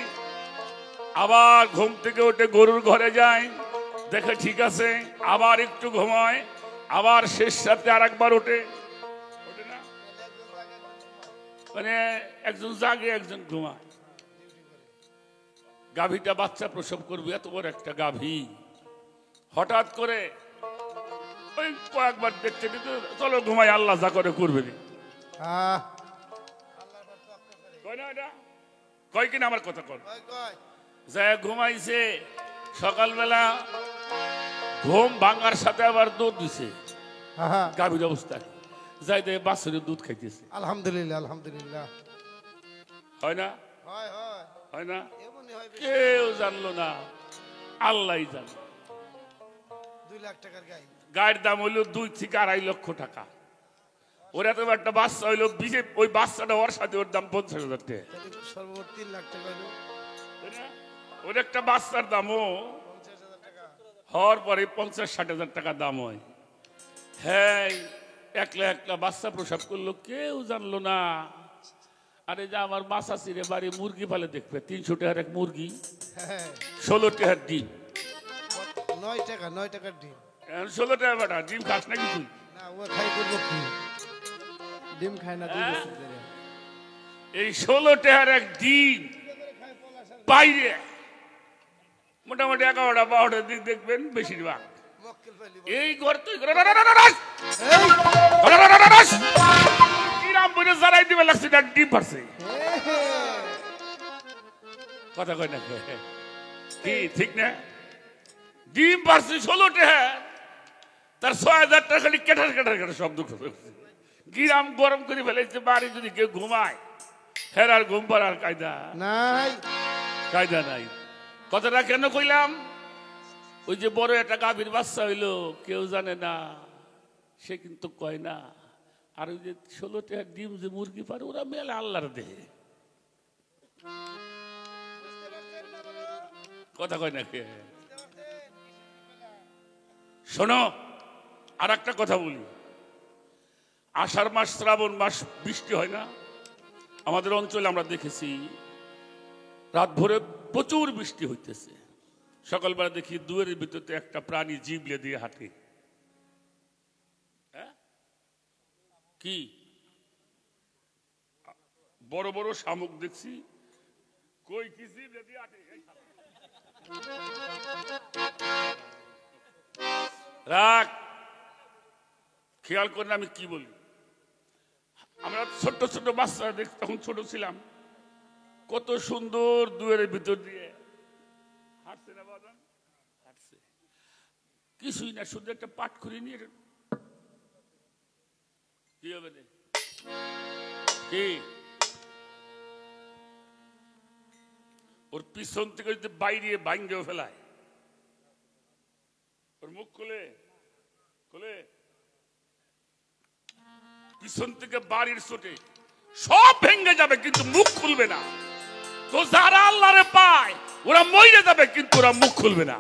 আবার ঘুম থেকে উঠে গরুর ঘরে যায়, দেখে ঠিক আছে, আবার একটু ঘুমায়, আবার শেষ রাতে আর একবার ওঠে না, মানে একজন জাগে একজন ঘুমায়। গাভীটা বাচ্চা প্রসব করবে, এত বড় একটা গাভী, হঠাৎ করে ওই কয়েকবার দেখতে দেখতে চলো ঘুমাই, আল্লাহ যা করে করবে। কয় কিনা আমার কথা কর, ঘুমাইছে, সকালবেলা ঘুম ভাঙার সাথে আবার দুধ দিছে, গাভীর অবস্থা যাই দেয় বাছুরের দুধ খাইতেছে। আলহামদুলিল্লাহ, আলহামদুলিল্লাহ। হয় না? হয় না? কেউ জানলো না, আল্লাহ জানলো। 2 লাখ টাকার গাই, গায়ের দাম হইলো 2 থেকে 2.5 লক্ষ টাকা। ওরা তো একটা বাচ্চা হইলো, ওই বাচ্চাটা ওর সাথে ওর দাম 50,000 টাকা, সর্বোচ্চ 3 লাখ টাকা হলো। ওর একটা বাচ্চার দামও হওয়ার পরে 50-60 টাকা দাম হয়। হ্যাঁ, একলা বাচ্চা প্রসব করলো, কেউ জানলো না। আরে যা আমার মাসাসিরে বাড়ি মুরগি পালে দেখবে, 300 টাকার এক মুরগি, 16 টাকার ডিম। 9 টাকার ডিম, 16 টাকা বেটা ডিম খাস নাকি তুই? না, ও খাই করবো কি? ডিম খায় না, এই 16 টাকার এক ডিম বাইরে মোটামুটি 11টা-12টার দিক দেখবেন বেশিরভাগ এই ঘর তুই কিরাম বলে জানাই দিবে লাগছে না, ডিম পারছে। কথা কয় না কি ঠিক না? ডিম পারছে 16 টাকা, তার 6,000 টাকা খালি কেটার কেটার কেটার শব্দ করে গিরাম গরম করে ফেলেছে। বাড়ি যদি কেউ ঘুমায়, ফেরার ঘুম পাড়ার কায়দা নাই, কায়দা নাই। কথাটা কেন কইলাম? ওই যে বড় একটা গাভীর বাচ্চা হইলো, কেউ জানে না, সে কিন্তু কয় না। আর ওই যে 16 টাকার ডিম যে মুরগি পারে, ওরা মেলে আল্লাহর দেহে। কথা কয় না কে? শোনো, আর একটা কথা বলি। আষাঢ় মাস, শ্রাবণ মাস বৃষ্টি হয় না আমাদের অঞ্চলে? আমরা দেখেছি রাত ভোরে প্রচুর বৃষ্টি হইতেছে। সকালবেলা দেখি দুয়ারের ভিতরে একটা প্রাণী জিবলে দিয়ে হাঁটে। কি বড় বড় শামুক দেখছি, কই কি জিবলে দিয়ে হাঁটে। রাখ, খেয়াল করেন আমি কি বলি। আমরা ছোট্ট ছোট বাচ্চা দেখ, তখন ছোট ছিলাম, কত সুন্দর দুয়ারের ভিতর দিয়ে হাঁটছে না বাজান, হাঁটছে, কিছুই না, শুধু একটা পাট করে নিয়ে কি হবে রে? কি ওর পিছন থেকে যদি বাইরে ভাঙ্গেও ফেলায়, ওর মুখ খুলে খুলে পিছন থেকে বাড়ির চোটে সব ভেঙে যাবে, কিন্তু মুখ খুলবে না। তো যারা আল্লাহরে পায় ওরা মরে যাবে, কিন্তু ওরা মুখ খুলবে না।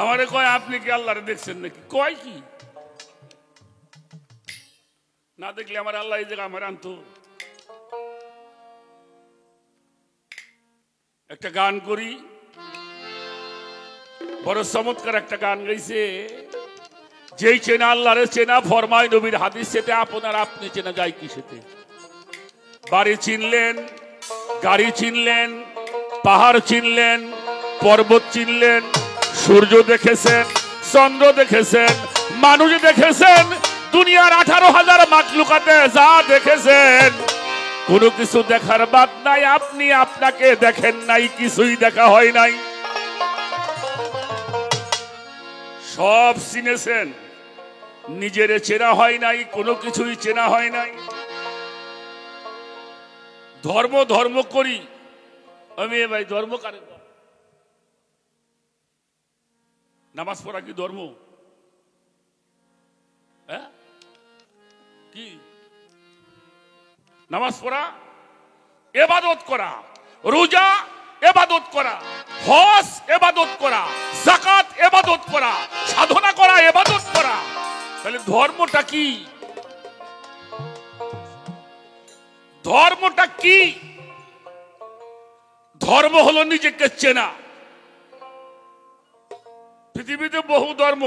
আমারে কয় আপনি কি আল্লাহরে দেখছেন নাকি? কয় কি না দেখলে আমার আল্লাহ এই জায়গা আমার আনতো। একটা গান করি, বড় চমৎকার একটা গান গাইছে, যেই চেনা আল্লাহরে চেনা, ফরমায় নবীর হাদিস সেতে আপনার আপনি চেনা যায় কি সেতে। বাড়ি চিনলেন, গাড়ি চিনলেন, পাহাড় চিনলেন, পর্বত চিনলেন, সূর্য দেখেছেন, চন্দ্র দেখেছেন, মানুষ দেখেছেন, দুনিয়ার 18,000 মাখলুকাতে যা দেখেছেন, কোনো কিছু দেখার বাদ নাই। আপনি আপনাকে দেখেন নাই, কিছুই দেখা হয় নাই। সব চিনেছেন, নিজের চেনা হয় নাই, কোনো কিছুই চেনা হয় নাই। ধর্ম ধর্ম করি আমি, ভাই ধর্ম কারে? নামাজ পড়া কি ধর্ম? হ্যাঁ, কি নামাজ পড়া? ইবাদত করা, রোজা ইবাদত করা, হজ ইবাদত করা, যাকাত ইবাদত করা, সাধনা করা ইবাদত করা। তাহলে ধর্মটা কি? ধর্মটা কি? ধর্ম হলো নিজেকে চেনা। পৃথিবীতে বহু ধর্ম,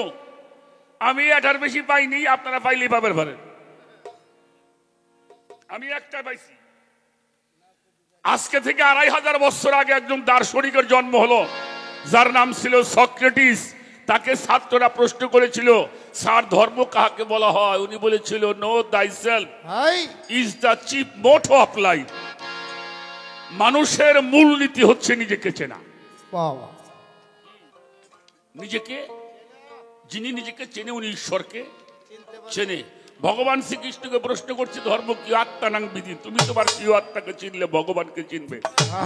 আমি এটার বেশি পাইনি, আপনারা পাইলেই পাবেন পারেন। আমি একটা পাইছি। আজকে থেকে 2500 বছর আগে একজন দার্শনিকের জন্ম হলো, যার নাম ছিল সক্রেটিস। তাকে ছাত্ররা প্রশ্ন করেছিল, স্যার ধর্ম কাকে বলা হয়? উনি বলেছিল, no thyself is the chief motto of life। মানুষের মূলনীতি হচ্ছে নিজেকে চেনা। নিজেকে, যিনি নিজেকে চেনে উনি ঈশ্বরকে চেনে। ভগবান শ্রীকৃষ্ণকে প্রশ্ন করছে, ধর্ম কি? আত্মানাং বিধি, তুমি তোমার প্রিয় আত্মাকে চিনলে ভগবানকে চিনবে।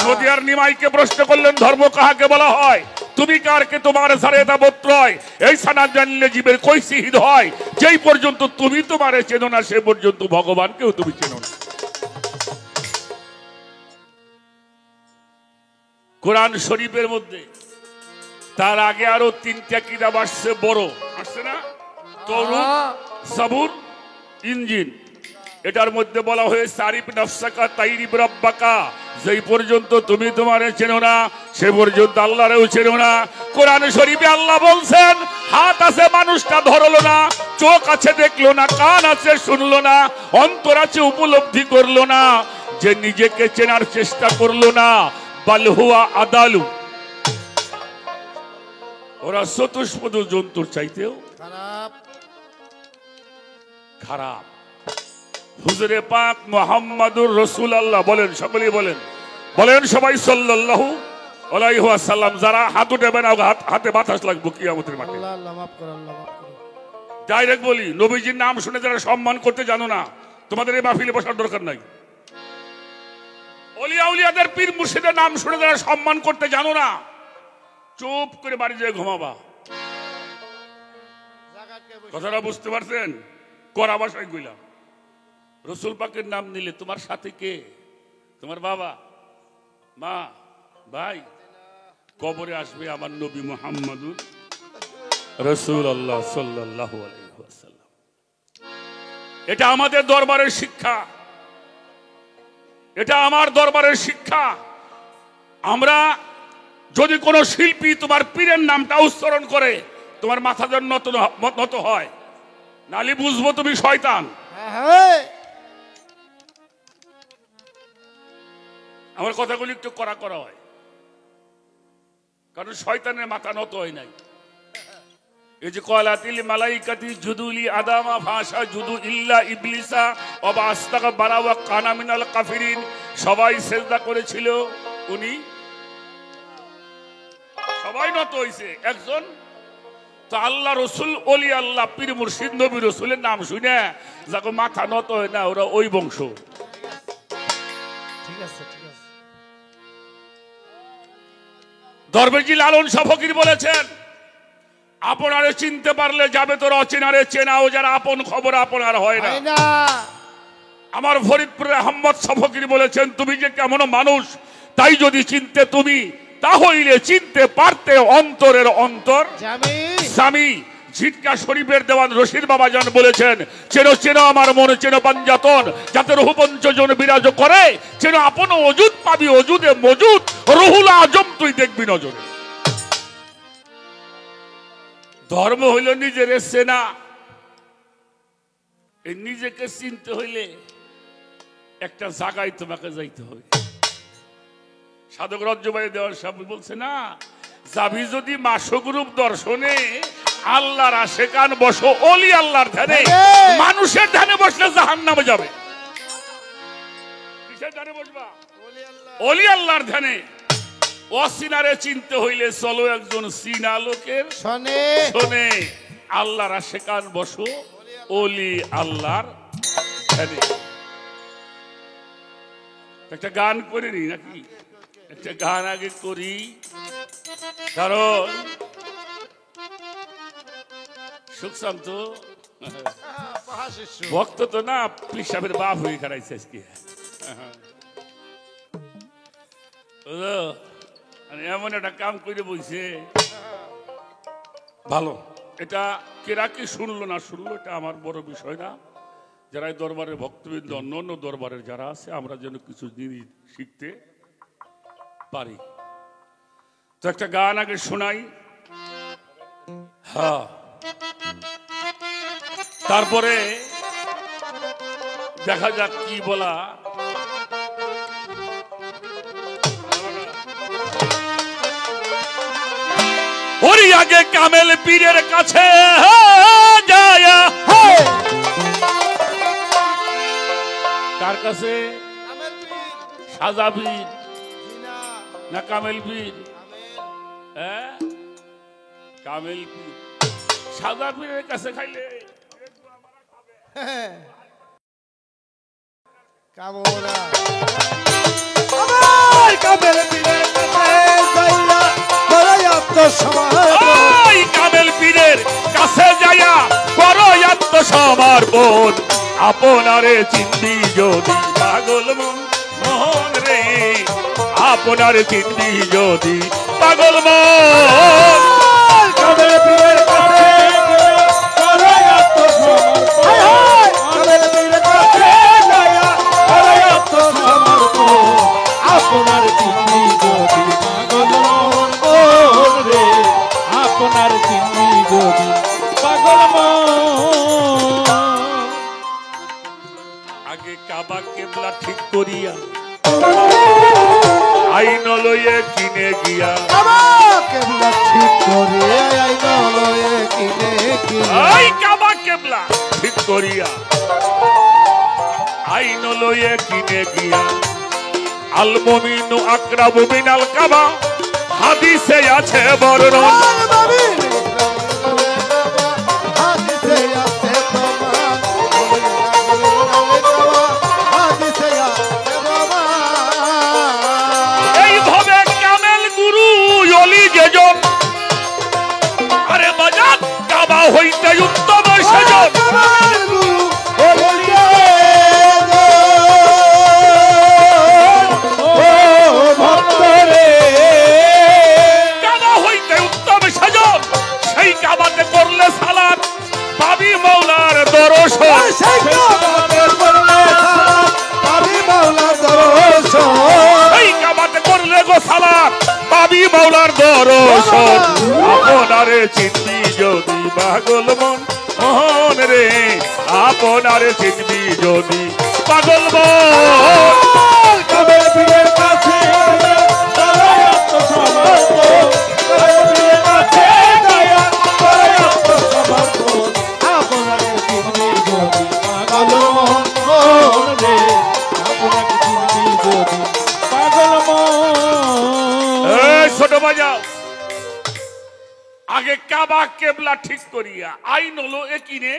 নদিয়ার নিমাইকে প্রশ্ন করলেন, ধর্ম কাহাকে বলা হয়? তুমি কারকে তোমার সারে তাবত্রয়, এই সানা জানলে জীবের কইসি হিত হয়। যেই পর্যন্ত তুমি তোমারে চেনো না, সে পর্যন্ত ভগবানকেও তুমি চেনো না। কোরআন শরীফের মধ্যে তার আগে আরো 3টা কিতাব আসছে, বড় আসছে না? তৌরাত, জাবুর, ইনজিল। এটার মধ্যে বলা হয়েছে, আরিফ নাফসাকা তাইরিব রাব্বাকা, যেই পর্যন্ত তুমি তোমারে চেনো না, সে পর্যন্ত আল্লাহরেও চেনো না। কোরআন শরীফে আল্লাহ বলছেন, হাত আছে মানুষটা ধরলো না, চোখ আছে দেখলো না, কান আছে শুনলো না, অন্তর আছে উপলব্ধি করলো না, যে নিজেকে চেনার চেষ্টা করলো না, বাল হুয়া আদালু, ওরা চতুষ্পদ জন্তুর চাইতেও খারাপ। খারাপ। হুজুরে পাক মুহাম্মাদুর রাসূলুল্লাহ বলেন, সকলেই বলেন, বলেন সবাই সাল্লাল্লাহু আলাইহি ওয়াসাল্লাম। যারা হাত উঠাবে না, হাতে বাতাস লাগবে কিয়ামতের মাঠে। আল্লাহ মাফ করো, আল্লাহ মাফ করো। ডাইরেক্ট বলি, নবীজির নাম শুনে যারা সম্মান করতে জানো না, তোমাদের এই মাহফিলে বসার দরকার নাই। ওলিয়া উলিয়াদের পীর মুর্শিদের নাম শুনে যারা সম্মান করতে জানো না, চুপ করে বাড়ি যেয়ে ঘুমাবা। কথাটা বুঝতে পারছেন? কড়া ভাষায় কইলাম। রসুল পাকের নাম নিলে তোমার সাথে কে? তোমার বাবা, মা, ভাই। কবরে আসবে আমার নবী মুহাম্মাদুর রাসূলুল্লাহ সাল্লাল্লাহু আলাইহি ওয়াসাল্লাম। এটা আমাদের দরবারের শিক্ষা, এটা আমার দরবারের শিক্ষা। আমরা যদি কোনো শিল্পী তোমার পীরের নামটা উচ্চারণ করে, তোমার মাথা যেন নত হয়, নালি বুঝবো তুমি শয়তান। আমার কথাগুলি একটু কড়া করা হয়, কারণ শয়তানের মাথা নত হয় নাই। إذ قالت الملائكة اسجدوا لآدم فسجدوا إلا إبليس أبى واستكبر وكان من الكافرين সবাই সিজদা করেছিল উনি সবাই নত হইছে একজন তো আল্লাহ রাসূল ওলি আল্লাহ পীর মুর্শিদ নবী রাসূলের নাম শুনে যাকে মাথা নত হয় না ওরা ওই বংশ ঠিক আছে ঠিক আছে দরবেশজি লালন শাহ ফকির বলেছেন আপনারে চিনতে পারলে যাবে তোর অচেনারে চেনাও যারা আপন খবর আপনার হয় না হয় না আমার ফরিদপুরের আহমদ শাহ ফকির বলেছেন তুমি যে কেমন মানুষ তাই যদি চিনতে তুমি তাহলে চিনতে পারতে অন্তরের অন্তর জামি স্বামী ঝিটকা শরীফের দেওয়ান রশিদ বাবাজান বলেছেন চেনো চেনো আমার মনে চেনো পাঞ্জাতন যাতে রহু পঞ্চজন বিরাজ করে চেনো আপন অজুদ পাবি অজুদে মজুদ রহুল আজম তুই দেখবি নজরে ধর্ম হইল নিজের সেনা এই নিজেকে চিনতে হইলে একটা জায়গায় তোমাকে যাইতে হবে সাধক রজ্জুভাই দেওয়ার সাহেব বলছে না যাবি যদি মাসগ্রুপ দর্শনে আল্লাহর আশেকান বসো অলি আল্লাহর ধ্যানে মানুষের ধ্যানে বসলে জাহান্নামে যাবে কিসের ধ্যানে বসবা অলি আল্লাহর ধ্যানে অসিনারে চিনতে হইলে চলো একজন সিনা লোকের শোনে শোনে আল্লাহর আশেকান বসো অলি আল্লাহর ধ্যানে একটা গান করে নি নাকি একটা গান আগে করি কারণ সুখশান্ত ভক্ত তো না পিসাবের বাপ হয়ে খারাইছে আজকে এমন একটা কাম করে বইছে ভালো এটা কেরা কি শুনলো না শুনলো এটা আমার বড় বিষয় না যারা এই দরবারের ভক্তবৃন্দ অন্য অন্য দরবারের যারা আছে আমরা যেন কিছু জিনিস শিখতে পারি তো একটা গান আগে শোনাই হ্যাঁ তারপরে দেখা যাক কি বলা ওরই আগে কামেল পীরের কাছে যায় কার কাছে সাজা পীর না কামেল পীর হ্যাঁ কামেল পীর সাজা পীরের কাছে খাইলে কামরা আমার কামেল পীরের কাছে যাইয়া বড় আত্মসমর্পণ ওই কামেল পীরের কাছে যাইয়া বড় আত্মসমর্পণ আপনারে চিনবি যদি পাগল মোহন রে আপনারে চিনবি যদি পাগল মোহন কামেল পীরের কাছে বড় আত্মসমর্পণ কামেল পীরের কাছে যাইয়া বড় আত্মসমর্পণ আপনার চিনি যদি পাগল মন রে আপনার চিনি যদি পাগল মন আগে কাবা কেবলা ঠিক করিয়া আইন লইয়ে কিনে গিয়া আমাকে ঠিক করে আইন লয়ে কিনে কিনে আই কাবা কেবলা ঠিক করিয়া আইন লইয়ে কিনে গিয়া আল মুমিনু আকরাবু মিনাল কাবা হাদিসে আছে বর্ণন এইভাবে কামেল গুরু অলি যেজন আরে বাজার কাবা হইতে উত্তম সেজন কাবা হইতে উত্তম সেজন সেই কাবাতে করলে সালাত পাবি মৌলার দর্শন এই কাবাতে করলে গো সালাত পাবি মৌলার দর্শন আপনারে চিনবি যদি পাগল মন মোহন রে আপনারে চিনবি যদি পাগল মন কামেল পীরের কাছে বড় আত্মসমর্পণ কামেল পীরের কাছে যাইয়া বড় কাবা কেবলা ঠিক করিয়া আইন হলো একিনে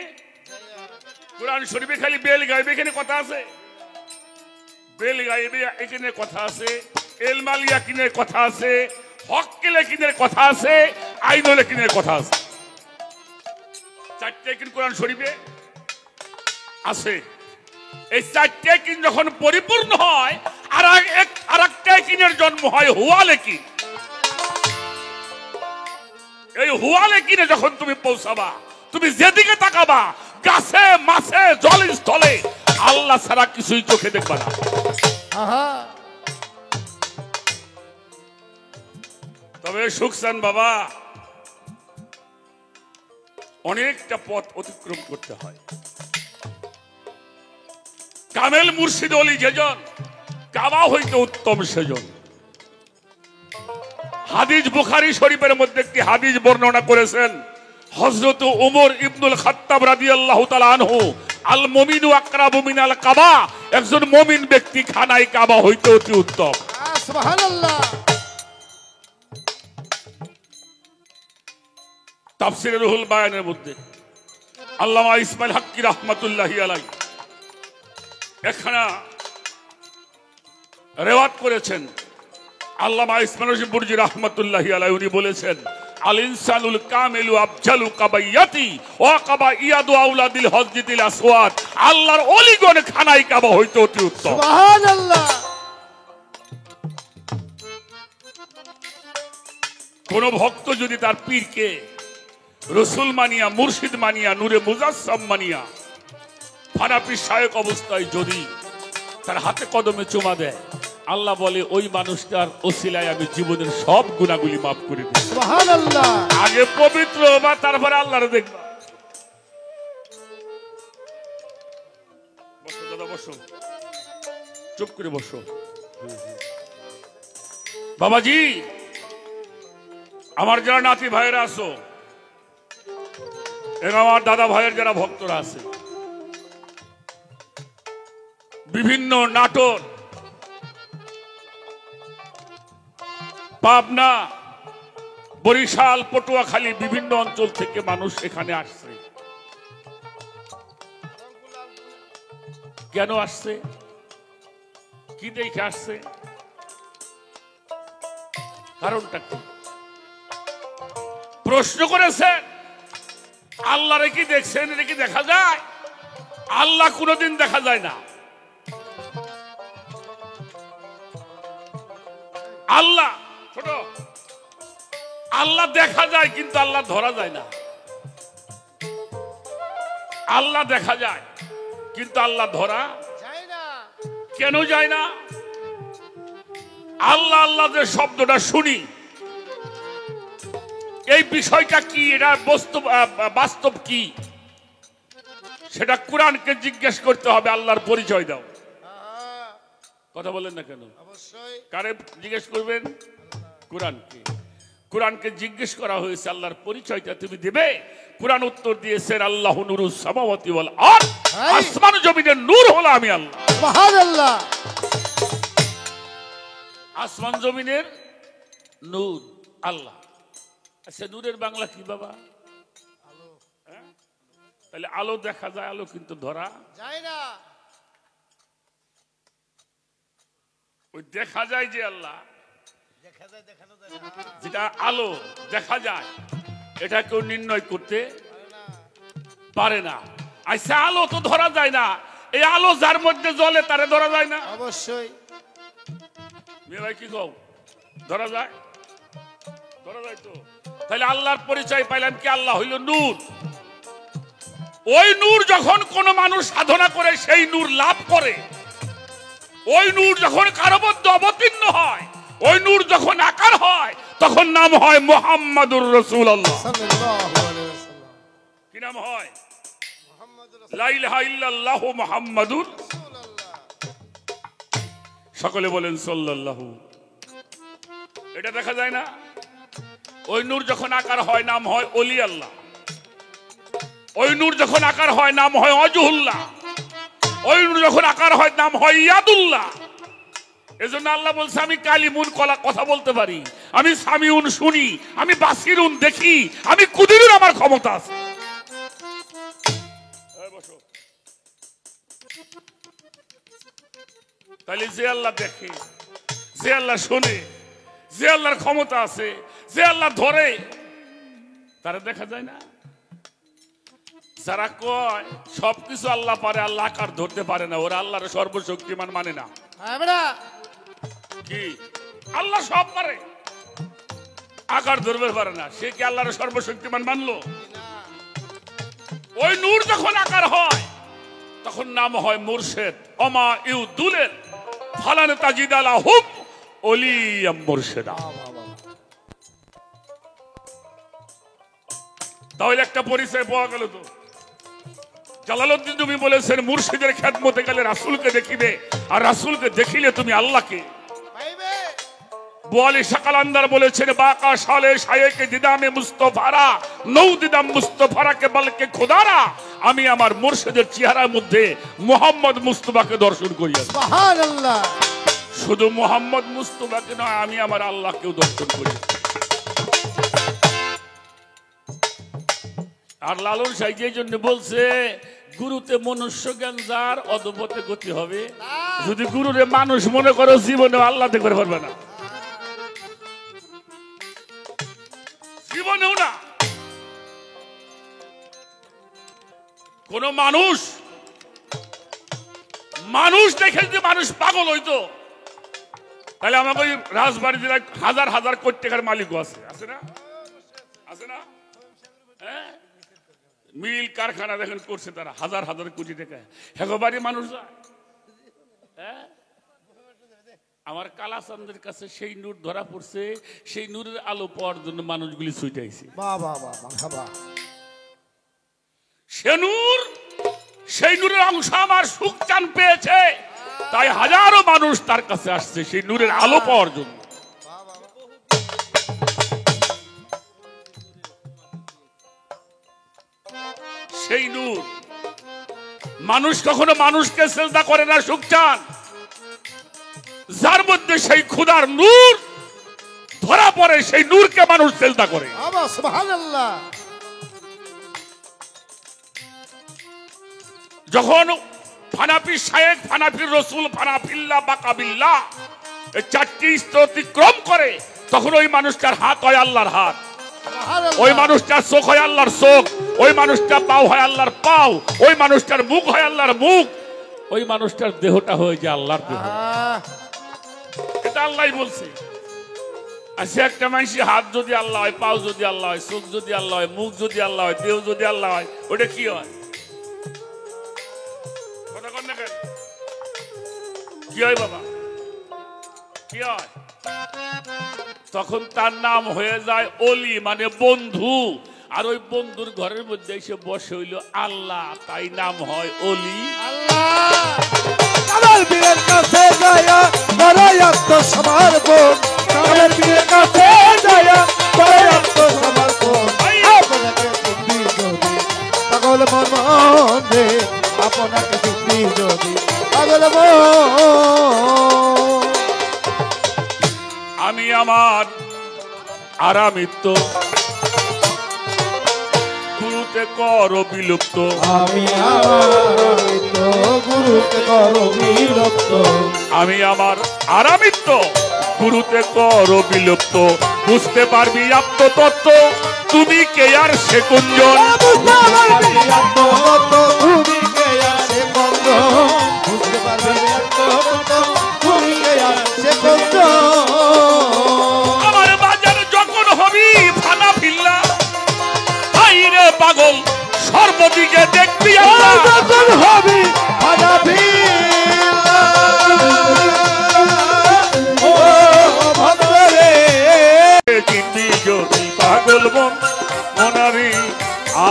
কোরআন শরীফে খালি বেল গাইবে এখানে কথা আছে, বেল গাইবে এখানে কথা আছে, এলমালিয়া কিনের কথা আছে, হক কেলে কিনের কথা আছে, আইন হলে কিনের কথা আছে। চারটে কিন কোরআন শরীফে আছে। এই চারটে কিন যখন পরিপূর্ণ হয় আর একটা কিনের জন্ম হয় হুয়ালে কিন। এই হুয়ালে কিনে যখন তুমি পৌঁছাবা, তুমি যেদিকে তাকাবা গাছে মাছে জল স্থলে আল্লাহ ছাড়া কিছুই চোখে দেখবা না। তবে সুখসান বাবা, অনেকটা পথ অতিক্রম করতে হয়। কামেল মুর্শিদ অলি যেজন, কাবা হইতে উত্তম সেজন। হাদিস বুখারী শরীফের মধ্যে একটি হাদিস বর্ণনা করেছেন হযরত ওমর ইবনুল খাত্তাব রাদিয়াল্লাহু তাআলা আনহু, আল মুমিনু আকরাবু মিনাল কাবা, একজন মুমিন ব্যক্তি খানায় কাবা হইতে অতি উত্তম। সুবহানাল্লাহ। তাফসীরে রুহুল বায়ানের মধ্যে আল্লামা ইসমাইল হাক্কি রাহমাতুল্লাহি আলাইহি এখানে রিওয়ায়াত করেছেন। আল্লামা ইসমাইল হোসেন বুরজি রাহমাতুল্লাহি আলাইহি উনি বলেছেন, আল ইনসানুল কামিলু আফজালু কাবাইয়াতি ওয়া কাবাইয়াদু আওলাদিল হজজিতিল আসওয়াদ। আল্লাহর ওলিগণ খানায় কাবা হইতে অতি উত্তম। সুবহানাল্লাহ। কোন ভক্ত যদি তার পীরকে রসুল মানিয়া, মুর্শিদ মানিয়া, নূরে মুজাসসাম মানিয়া ফানাপি শায়ক অবস্থায় যদি তার হাতে কদমে চুমা দেয়, আল্লাহ বলে ওই মানুষটার ওসিলায় আমি জীবনের সব গুনাহগুলি মাফ করে দিই। সুবহানাল্লাহ। আগে পবিত্র হবা, তারপরে আল্লাহরে দেখবা। বসো দাদা, বসো, চুপ করে বসো। বাবাজি, আমার যারা নাতি ভাইয়েরা আছো এবং আমার দাদা ভাইয়ের যারা ভক্তরা আছে, বিভিন্ন নাটোর, পাবনা, বরিশাল, পটুয়াখালী বিভিন্ন অঞ্চল থেকে মানুষ এখানে আসছে। কেন আসছে? কি দেখে আসছে? কারণটা কি? প্রশ্ন করেছেন আল্লাহ রে কি দেখছেন? এটা কি দেখা যায়? আল্লাহ কোনোদিন দেখা যায় না। আল্লাহ ছোট, আল্লাহ দেখা যায় কিন্তু আল্লাহ ধরা যায় না। আল্লাহ দেখা যায় কিন্তু আল্লাহ ধরা যায় না। কেন যায় না? আল্লাহ আল্লাহ যে শব্দটা শুনি, এই বিষয়টা কি, এটা বাস্তব কি, সেটা কোরআনকে জিজ্ঞেস করতে হবে। আল্লাহর পরিচয় দাও। কথা বলেন না কেন? অবশ্যই। কারে জিজ্ঞেস করবেন? কোরআনকে। কোরআনকে জিজ্ঞেস করা হয়েছে আল্লাহর পরিচয়টা তুমি দেবে। কোরআন উত্তর দিয়েছেন আল্লাহু নূরুস সামাওয়াতি ওয়াল আরদ, আসমান জমিনের নূর হলো আমি আল্লাহ। সুবহানাল্লাহ। আসমান জমিনের নূর আল্লাহ। আচ্ছা, নূরের বাংলা কি বাবা? আলো। তাহলে আলো দেখা যায়, আলো কিন্তু ধরা যায় না। ওই দেখা যায় যে আল্লাহ, দেখা যায়, দেখানো যায় না। যেটা আলো দেখা যায়, এটা কেউ নির্ণয় করতে পারে না। আচ্ছা, আলো তো ধরা যায় না, এই আলো যার মধ্যে জ্বলে তারে ধরা যায় না? অবশ্যই। মেয়ে ভাই কি কও? ধরা যায়? ধরা যায় তো। তাহলে আল্লাহর পরিচয় পাইলাম কি? আল্লাহ হইল নূর। ওই নূর যখন কোন মানুষ সাধনা করে সেই নূর লাভ করে, ওই নূর যখন কারো মধ্যে অবতীর্ণ হয়, ওই নূর যখন আকার হয়, তখন নাম হয় মুহাম্মাদুর রাসূলুল্লাহ সাল্লাল্লাহু আলাইহি ওয়াসাল্লাম। কি নাম হয়? মুহাম্মদুর লা ইলাহা ইল্লাল্লাহু মুহাম্মাদুর। রাসূলুল্লাহ। সকলে বলেন সাল্লাল্লাহু। এটা দেখা যায় না? ওই নূর যখন আকার হয় নাম হয় ওলি আল্লাহ। ওই নূর যখন আকার হয় নাম হয় ওয়াজহুল্লাহ। ওই নূর যখন আকার হয় নাম হয় ইয়াদুল্লাহ। এজন্য আল্লাহ বলছে আমি কালিমুন, কথা বলতে পারি, আমি সামিউন শুনি, আমি বাসিরুন দেখি, আমি কুদিরুন আমার ক্ষমতা আছে। তাহলে যে আল্লাহ দেখে, যে আল্লাহ শোনে, যে আল্লাহর ক্ষমতা আছে, যে আল্লাহ ধরে, তারা দেখা যায় না? যারা কয় সবকিছু আল্লাহ পারে, আল্লাহ আকার ধরতে পারে না, ওরা আল্লাহর সর্বশক্তিমান মানে না। কি আল্লাহ সব পারে, আকার ধরবে পারে না, সে কি আল্লাহর সর্বশক্তিমান মানলো? ওই নূর যখন আকার হয় তখন নাম হয় মুর্শেদ। অমা ইউদুলের ফালান তাজিদ আলাহুম ওলিয়াম মুর্শেদা। তাহলে একটা পরিচয় পাওয়া গেল। তো জালালউদ্দিন তুমি বলেছেন মুর্শিদের খেদমতে গেলে রাসূলকে দেখিবে, আর রাসূলকে দেখিলে তুমি আল্লাহকে পাইবে। বোয়ালি শাকালান্দার বলেছেন বাকা সালে শায়েকে দিদামে মুস্তফারা নৌ দিদাম মুস্তফারাকে বলকে খোদারা, আমি আমার মুর্শিদের চেহারার মধ্যে মোহাম্মদ মুস্তফাকে দর্শন করিয়াছি। সুবহানাল্লাহ। শুধু মোহাম্মদ মুস্তফাকে নয়, আমি আমার আল্লাহকেও দর্শন করি। আর লালন সাহেব এই জন্য বলছে গুরুতে মনুষ্য জ্ঞান যার অধপথে গতি হবে। যদি গুরুরে মানুষ মনে করো জীবনে আল্লাহ দেখতে পারবে না, জীবনেও না। কোন মানুষ মানুষ দেখে যদি মানুষ পাগল হইতো, তাহলে আমাকে ওই রাজবাড়িতে হাজার হাজার কোটি টাকার মালিকও আছে, আছে না? আছে না? হ্যাঁ, মিল কারখানা দেখেন করছে তারা হাজার হাজার কোটি টাকা। হেগোবাড়ি মানুষ যায়। হ্যাঁ, আমার কালাচাঁদের কাছে সেই নূর ধরা পড়ছে, সেই নূরের আলো পাওয়ার জন্য মানুষগুলি ছুটাইছে। সেই নূরের অংশ আমার সুখ চান পেয়েছে, তাই হাজারো মানুষ তার কাছে আসছে সেই নূরের আলো পাওয়ার জন্য। সেই নূর মানুষ কখনো মানুষকে সেজদা করে না, সুখ চান। যার মধ্যে সেই খোদার নূর ধরা পড়ে, সেই নূরকে মানুষ সেজদা করে। সুবহানাল্লাহ। যখন ফানাফি শায়েখ, ফানাফির রসুল, ফানাফিল্লাহ বা কাবিল্লাহ এই চারটি স্তর অতিক্রম করে, তখন ওই মানুষটার হাত হয় আল্লাহর হাত, ওই মানুষটার চোখ হয় আল্লাহর চোখ, ওই মানুষটার পাও হয় আল্লাহর পাও, ওই মানুষটার মুখ হয় আল্লাহর মুখ, ওই মানুষটার দেহটা হয়ে যায় আল্লাহর দেহ। এটা আল্লাহ বলছে। আচ্ছা, একটা মানুষের হাত যদি আল্লাহ হয়, পাও যদি আল্লাহ হয়, চোখ যদি আল্লাহ হয়, মুখ যদি আল্লাহ হয়, দেহ যদি আল্লাহ হয়, ওটা কি হয়? কি হয় বাবা? কি হয়? তখন তার নাম হয়ে যায় অলি, মানে বন্ধু। আর ওই বন্ধুর ঘরের মধ্যে এসে বসে হইল আল্লাহ, তাই নাম হয় অলি। কামাল পীরের কাছে যায়া করে আত্মসমর্পণ, কামাল পীরের কাছে যায়া করে আত্মসমর্পণ। আপনাকে চিনবি যদি পাগল মন রে, আপনাকে চিনবি যদি পাগল মন। আমি আমার আরামিত্ব গুরুতে কর বিলুপ্ত, আমি আরামিত্ব গুরুতে কর বিলুপ্ত, আমি আমার আরামিত্ব গুরুতে কর বিলুপ্ত। বুঝতে পারবি আত্মতত্ত্ব, তুমি কে আর সে কুঞ্জন। বুঝতে পারবি আত্মতত্ত্ব, তুমি কে আর সে কুঞ্জন। বুঝতে পারবি আত্মতত্ত্ব, তুমি কে আর সে কুঞ্জন। আমার বাজার যখন হবি ফানা ফিল্লা, হাই রে পাগল সর্বদিকে দেখবি আল্লাহ। যখন হবি ফানা ফিল্লা, ও ভক্তরে চিনবি যদি পাগল মন, মনারি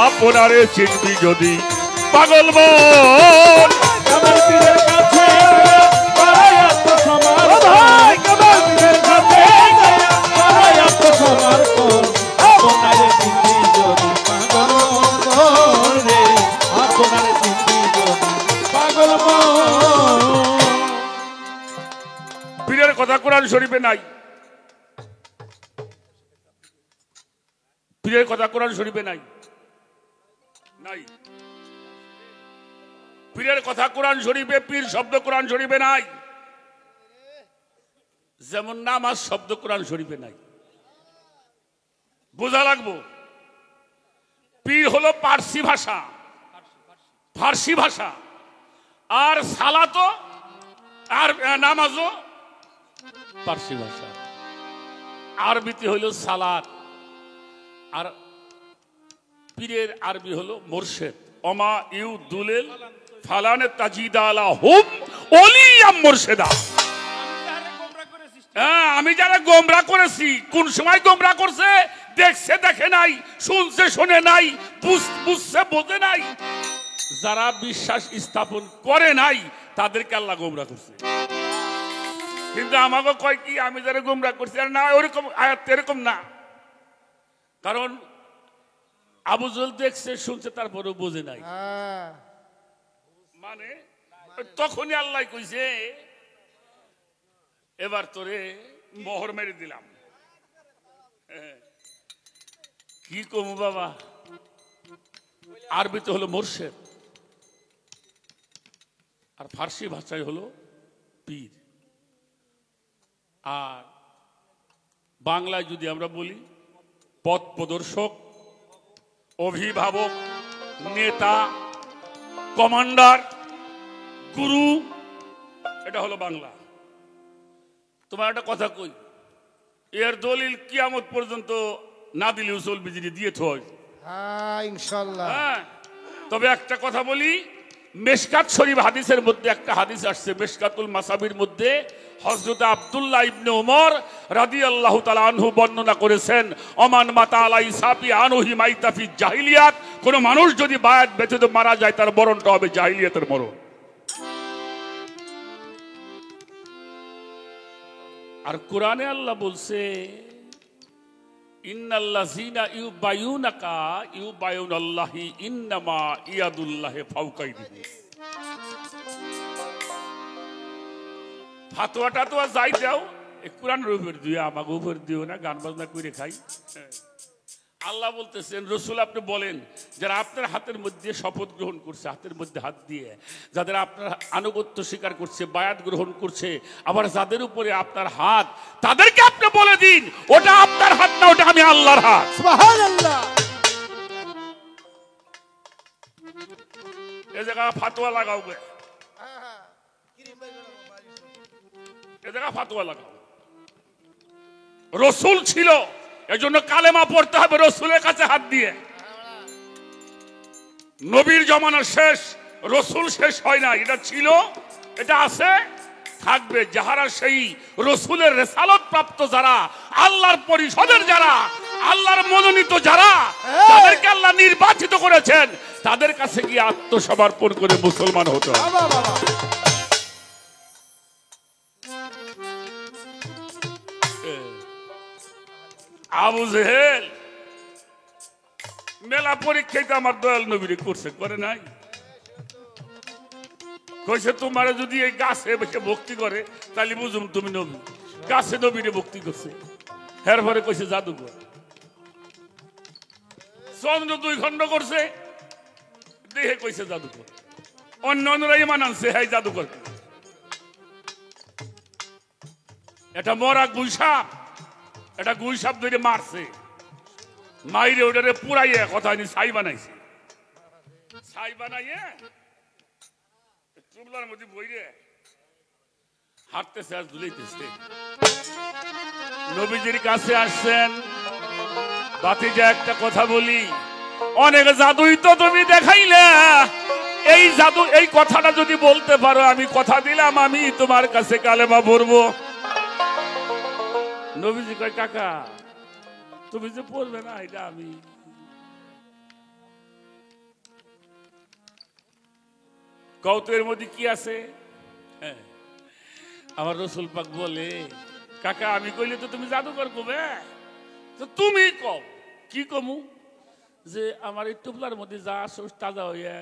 আপনারে চিনবি যদি পাগল মন। কামাল পীরের কাছে করে আত্মসমর্পণ, কামাল পীরের কাছে করে আত্মসমর্পণ। আপনারে চিনবি যদি পাগল মন রে, আপনারে চিনবি যদি পাগল মন। পীরের কথা কোরআন শরীফে নাই, পীরের কথা কোরআন শরীফে নাই, নাই। পীরের কথা কোরআন শরীফে, পীর শব্দ কোরআন শরীফে নাই। যেমন নামাজ শব্দ কোরআন শরীফে নাই। বোঝা লাগবো। পীর হলো পার্সি ভাষা, ফার্সি ভাষা, আর সালাতো আর নামাজও পার্সি ভাষা। আরবিতে হইল সালাত, আর পীরের আরবি হলো মোরশেদ। ওমা ইউ দুলেল ফালানে তাজিদালা হুম ওলিয়াম মোরশেদা। হ্যাঁ, আমি যারা গোমরা করেছি, কোন সময় গোমরা করছে? দেখছে দেখে নাই, শুনছে শোনে নাই, বুঝছে বোঝে নাই। যারা বিশ্বাস স্থাপন করে নাই তাদেরকে আল্লাহ গোমরা করছে। কিন্তু আমাকে কয় কি আমি যারা গোমরা করছি, আর না, ওরকম আয়াত এরকম না। কারণ আবু জেহেল দেখছে শুনছে তারপরেও বোঝে নাই। মানে তখনই আল্লাহ কইছে এবার তোরে মোহর মেরে দিলাম। কি কমু বাবা, আরবিতে হলো মোরশেদ, আর ফার্সি ভাষায় হলো পীর। আর বাংলায় যদি আমরা বলি পথ প্রদর্শক, অভিভাবক, নেতা, কমান্ডার, গুরু, এটা হলো বাংলা। তোমার একটা কথা কই, এর দলিল কিয়ামত পর্যন্ত না দিলেও চলবে, যদি দিয়ে থয়। ইনশাআল্লাহ। হ্যাঁ, তবে একটা কথা বলি, মেশকাত শরীফ হাদিসের মধ্যে একটা হাদিস আসছে, মেশকাতুল মাসাবির মধ্যে হযরত আব্দুল্লাহ ইবনে ওমর রাদিয়াল্লাহু তাআলা আনহু বর্ণনা করেছেন, ওমান মাতা আলাই সাফি আনহি মাইতাফি জাহিলিয়াত, কোন মানুষ যদি বায়াত ব্যতীত মারা যায় তার মরণটা হবে জাহিলিয়াতের মরণ। আর কোরআনে আল্লাহ বলছে ইন্নাল্লাযীনা ইউবায়ুনাকা ইউবায়ুনাল্লাহি ইন্নামা ইয়াদুল্লাহি ফাওকা আইদিহিম। ফাতোয়া টাতোয়া যাই দাও, কোরআনের উপর দিও, আমাকে উপর দিও না, গান বাজনা করে খাই। আল্লাহ বলতেছেন রসুল আপনি বলেন, যারা আপনার হাতের মধ্যে শপথ গ্রহণ করছে, হাতের মধ্যে হাত দিয়ে, যাদের আপনার আনুগত্য স্বীকার করছে, বায়াত গ্রহণ করছে, আবার যাদের উপরে আপনার হাত, তাদেরকে আপনি বলে দিন ওটা আপনার হাত না, ওটা আমি আল্লাহর হাত। সুবহানাল্লাহ। এ জায়গা ফাতোয়া লাগাও গে, এ জায়গা ফাতোয়া লাগাও। রসুল ছিল, এজন্য কালেমা পড়তে হবে রসুলের কাছে হাত দিয়ে। নবীর জমানা শেষ, রসুল শেষ হয় না, এটা ছিল, এটা আছে, থাকবে। যাহারা সেই রসুলের রেসালত প্রাপ্ত, যারা আল্লাহর পরিষদের, যারা আল্লাহর মনোনীত, যারা তাদেরকে আল্লাহ নির্বাচিত করেছেন, তাদের কাছে গিয়ে আত্মসমর্পণ করে মুসলমান হতে হবে। আবু জেহেল মেলা পরীক্ষায় তো আমার দয়াল নবীরে করছে, করে নাই? কইছে তোমার যদি এই গাছে বসে ভক্তি করে তাহলে বুঝুম তুমি নবী। গাছে নবীরে ভক্তি করছে, এর পরে কইছে জাদুঘর। চন্দ্র 2 খণ্ড করছে, দেহে কইছে জাদুঘর। অন্য অন্যরা ইমান আনছে, হ্যাঁ জাদুঘর। এটা মরা গুইসাপ, এটা গুইসাপ ধরে মারছে, মাইরে ওটারে পুরাইয়ে কথা হয়নি ছাই বানাইছে। ছাই বানাইয়ে চুবলার মধ্যে বইরে হাঁটতেছে আর ঝুলাইতেছে। নবীজির কাছে আসছেন, বাতিজা একটা কথা বলি, অনেক জাদুই তো তুমি দেখাইলে, এই জাদু, এই কথাটা যদি বলতে পারো, আমি কথা দিলাম আমি তোমার কাছে কালেমা পড়বো। নবীজি কয় কাকা তুমি যে পড়বে না, এটা আমি। কৌতুকের মধ্যে কি আছে? আমার রসুল পাক বলে, কাকা আমি কইলে তো তুমি জাদুকর কবে, তো তুমি কও। কি কমু? যে আমার এই টুপলার মধ্যে যা আসো তাজা হইয়া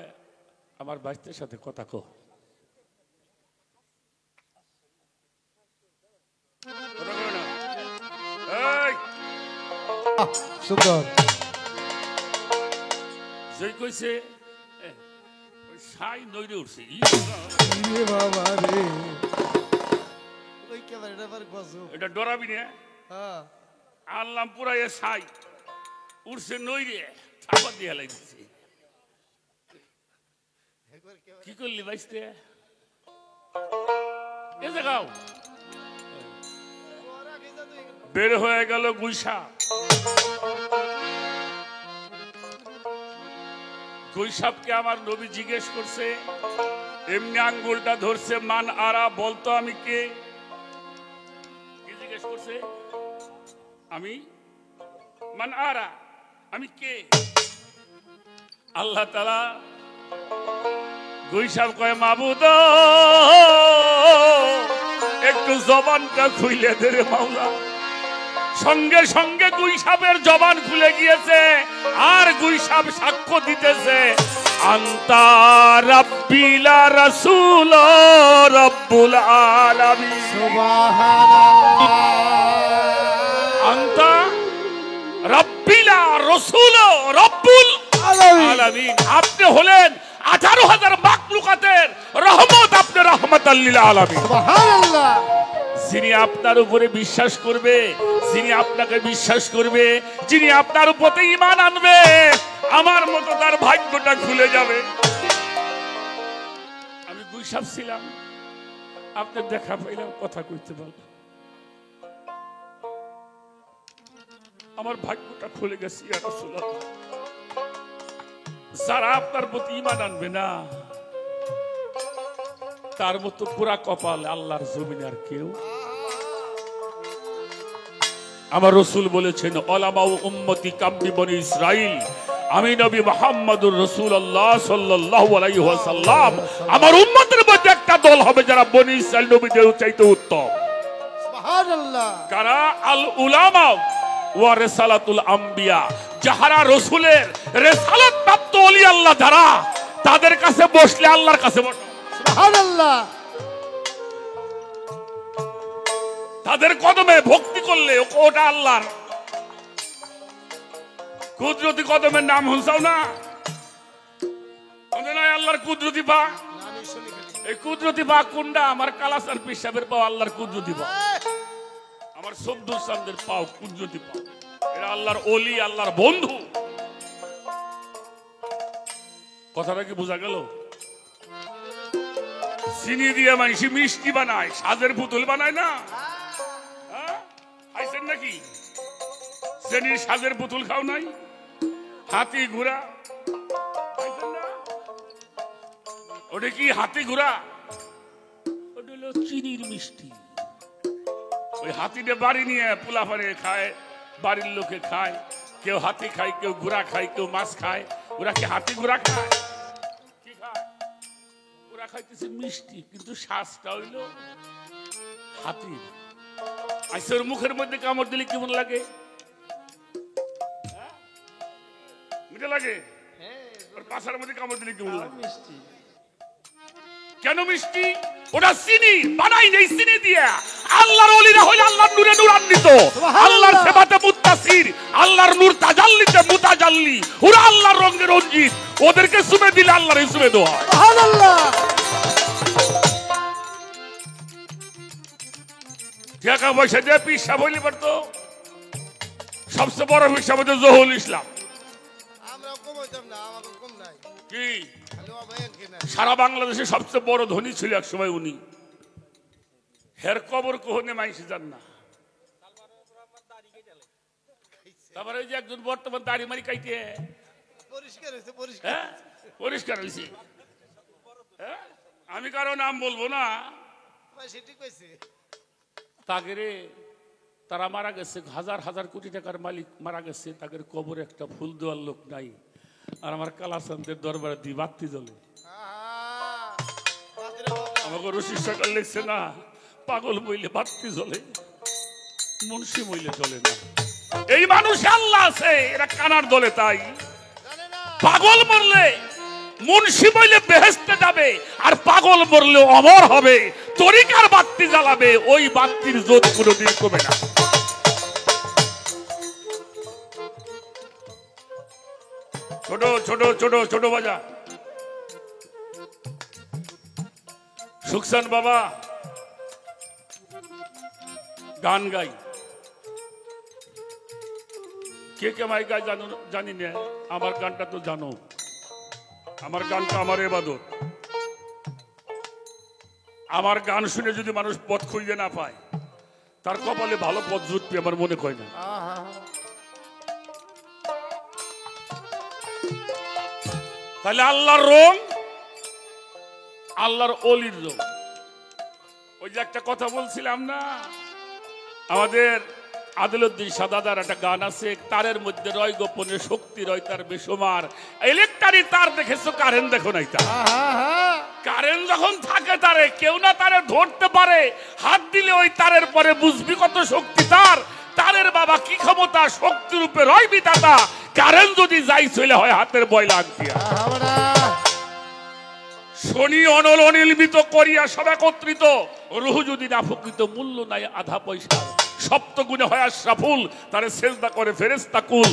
আমার বাইস্তের সাথে কথা কো। সুন্দর। সেই কইছে ওই সাই নইরে উঠছে রে বাবা রে ওই কেবার এটা বার গজব এটা ডরাবি না হ্যাঁ আনলাম পুরা এ সাই উঠছে নইরে থাপা দিয়ে লাগছে একবার কেবার কি করলি বাইসতে এ দেখাও ওরা কি জানো বের হয়ে গেল গুইসা গুইসাবকে আমার নবী জিজ্ঞেস করছে এমনি আঙ্গুলটা ধরছে মান আরা বলতো আমি কে কি জিজ্ঞেস করছে আমি মান আরা আমি কে আল্লাহ তাআলা গুইসাব কয় মাবুদ একটু জবানটা খুইলে দে রে মাওলা সঙ্গে সঙ্গে গুইসাবের জবান খুলে গিয়েছে আর গুইসাব সাক্ষ্য দিতেছে আন্তা রাব্বিল রাসূল রাব্বুল আলামিন সুবহানাল্লাহ আন্তা রাব্বিল রাসূল রাব্বুল আলামিন আপনি হলেন 18,000 মাখলুকাতের রহমত আপনি রাহমাতাল লিল আলামিন সুবহানাল্লাহ যিনি আপনার উপরে বিশ্বাস করবে যিনি আপনাকে বিশ্বাস করবে যিনি আপনার উপরে ঈমান আনবে আমার মতো তার ভাগ্যটা খুলে যাবে আমি গুইসাব ছিলাম আপনার দেখা পাইলাম কথা কইতে পারলাম আমার ভাগ্যটা খুলে গেছে ইয়া রাসূলুল্লাহ যারা আপনার প্রতি ঈমান আনবে না তার মতো পুরা কপাল আল্লাহর জমিনে আর কেউ আমার রাসূল বলেছেন উলামাউ উম্মতি কাম্মি বনি ইসরাইল আমি নবী মুহাম্মদুর রাসূলুল্লাহ সাল্লাল্লাহু আলাইহি ওয়াসাল্লাম আমার উম্মতের মধ্যে একটা দল হবে যারা বনি ইসরাইল নবীদের চাইতে উত্তম সুবহানাল্লাহ কারা আল উলামা ওয়া রিসালাতুল আম্বিয়া যারা রাসূলের রিসালাত প্রাপ্ত ওলি আল্লাহ যারা তাদের কাছে বসলে আল্লাহর কাছে বসো সুবহানাল্লাহ তাদের কদমে ভক্তি করলে ওটা আল্লাহর কুদরতি কদমের নাম শুনছাও না আল্লাহর কুদরতি পা নানি শুনি খালি এই কুদরতি পা কোনটা আমার কালাসার পিসাবের পাও আল্লাহর কুদরতি পা আমার সবদুল সামদের পাও কুদরতি পা এরা আল্লাহর ওলি আল্লাহর বন্ধু কথাটা কি বোঝা গেল চিনি দিয়ে মানুষ মিষ্টি বানায় সাজের পুতুল বানায় না খাইছেন নাকি চিনির সাজের পুতুল খাও নাই হাতি ঘোড়া খাইছেন না ওটা কি হাতি ঘোড়া ওটা হলো চিনির মিষ্টি ওই হাতিটা বাড়ি নিয়ে পোলাপানে খায় বাড়ির লোকে খায় কেউ হাতি খায় কেউ ঘোড়া খায় কেউ মাছ খায় ওরা কি হাতি ঘোড়া খায় কি খায় ওরা খাইতেছে মিষ্টি কিন্তু শ্বাসটা হইল হাতির আইসের মুখের মধ্যে কামড় দিলে কেমন লাগে মিঠে লাগে ওর পাশার মধ্যে কামড় দিলে কেমন লাগে মিষ্টি কেন মিষ্টি ওটা চিনি বানাই নেই চিনি দিয়া আল্লাহর ওলিরা হইল আল্লাহর নূরে নূরান্বিত আল্লাহর সেবাতে মুত্তাসির আল্লাহর নূর তাজাল্লিতে মুতাজাল্লি ওরা আল্লাহর রঙে রঞ্জিত ওদেরকে সুমে দিলে আল্লাহর সুমে দেওয়া হয় সুবহানাল্লাহ টাকা পয়সা দিয়ে পিসা বলি পারতো সবচেয়ে বড় পিসা হচ্ছে জহুল ইসলাম আমরা কম হইতাম না আমাকে কম নাই কি খালি অবায়ন কিনা সারা বাংলাদেশে সবচেয়ে বড় ধনী ছিল এক সময় উনি হের কবর কোহনে মাইসি যান না তারপরে ওই যে একজন বর্তমান দাড়ি মারি কাইতে পরিষ্কার হইছে পরিষ্কার হ্যাঁ পরিষ্কার হয়েছে হ্যাঁ আমি কারো নাম বলবো না ভাই সেটি কইছে তাকে রে তারা মারা গেছে হাজার হাজার কোটি টাকার মালিক মারা গেছে তাদের কবরে একটা ফুল দেওয়ার লোক নাই আর আমার কালাচান্দের দরবারে দি বাতি জ্বলে আমাকে রশিদ সরকার লিখছে না পাগল মইলে বাতি জ্বলে মুন্সি মইলে জ্বলে না এই মানুষ আল্লাহ আছে এরা কানার দলে তাই পাগল মরলে মুন্সি মইলে বেহেশতে যাবে আর পাগল মরলে অমর হবে তরিকার বাতি জ্বালাবে ওই বাতির জোত কোনোদিন কমে না ছোট ছোট ছোট ছোট বাজা সুখসান বাবা গান গাই কে কে মাই গায় জানি না আমার গানটা তো জানো আমার গানটা আমার ইবাদত আমার গান শুনে যদি মানুষ পথ খুঁজে না পায় তার কপালে ভালো পথ জুটবে আমার মনে হয় না তাহলে আল্লাহর রং আল্লাহর অলির রং ওই যে একটা কথা বলছিলাম না আমাদের আদিলউদ্দিন সাদাদার একটা গান আছে তারের মধ্যে রয় গোপনে শক্তি রয় তার বেসমার ইলেকট্রিক তার দেখেছো কারেন্ট দেখো নাই তার কারেন্ট যখন থাকে তারে কেউ না তারে ধরতে পারে হাত দিলে ওই তারের পরে বুঝবি কত শক্তি তার তারের বাবা কি ক্ষমতা শক্তি রূপে রয় বিধাতা কারেন্ট যদি যাই চলে হয় হাতের বয় লাগবে শনি অনল অনির্মিত করিয়া সব একত্রিত রুহু যদি না প্রকৃত মূল্য নাই আধা পয়সা সপ্ত গুণে হয় আশরাফুল তারে সেজদা করে ফেরেশতা কুল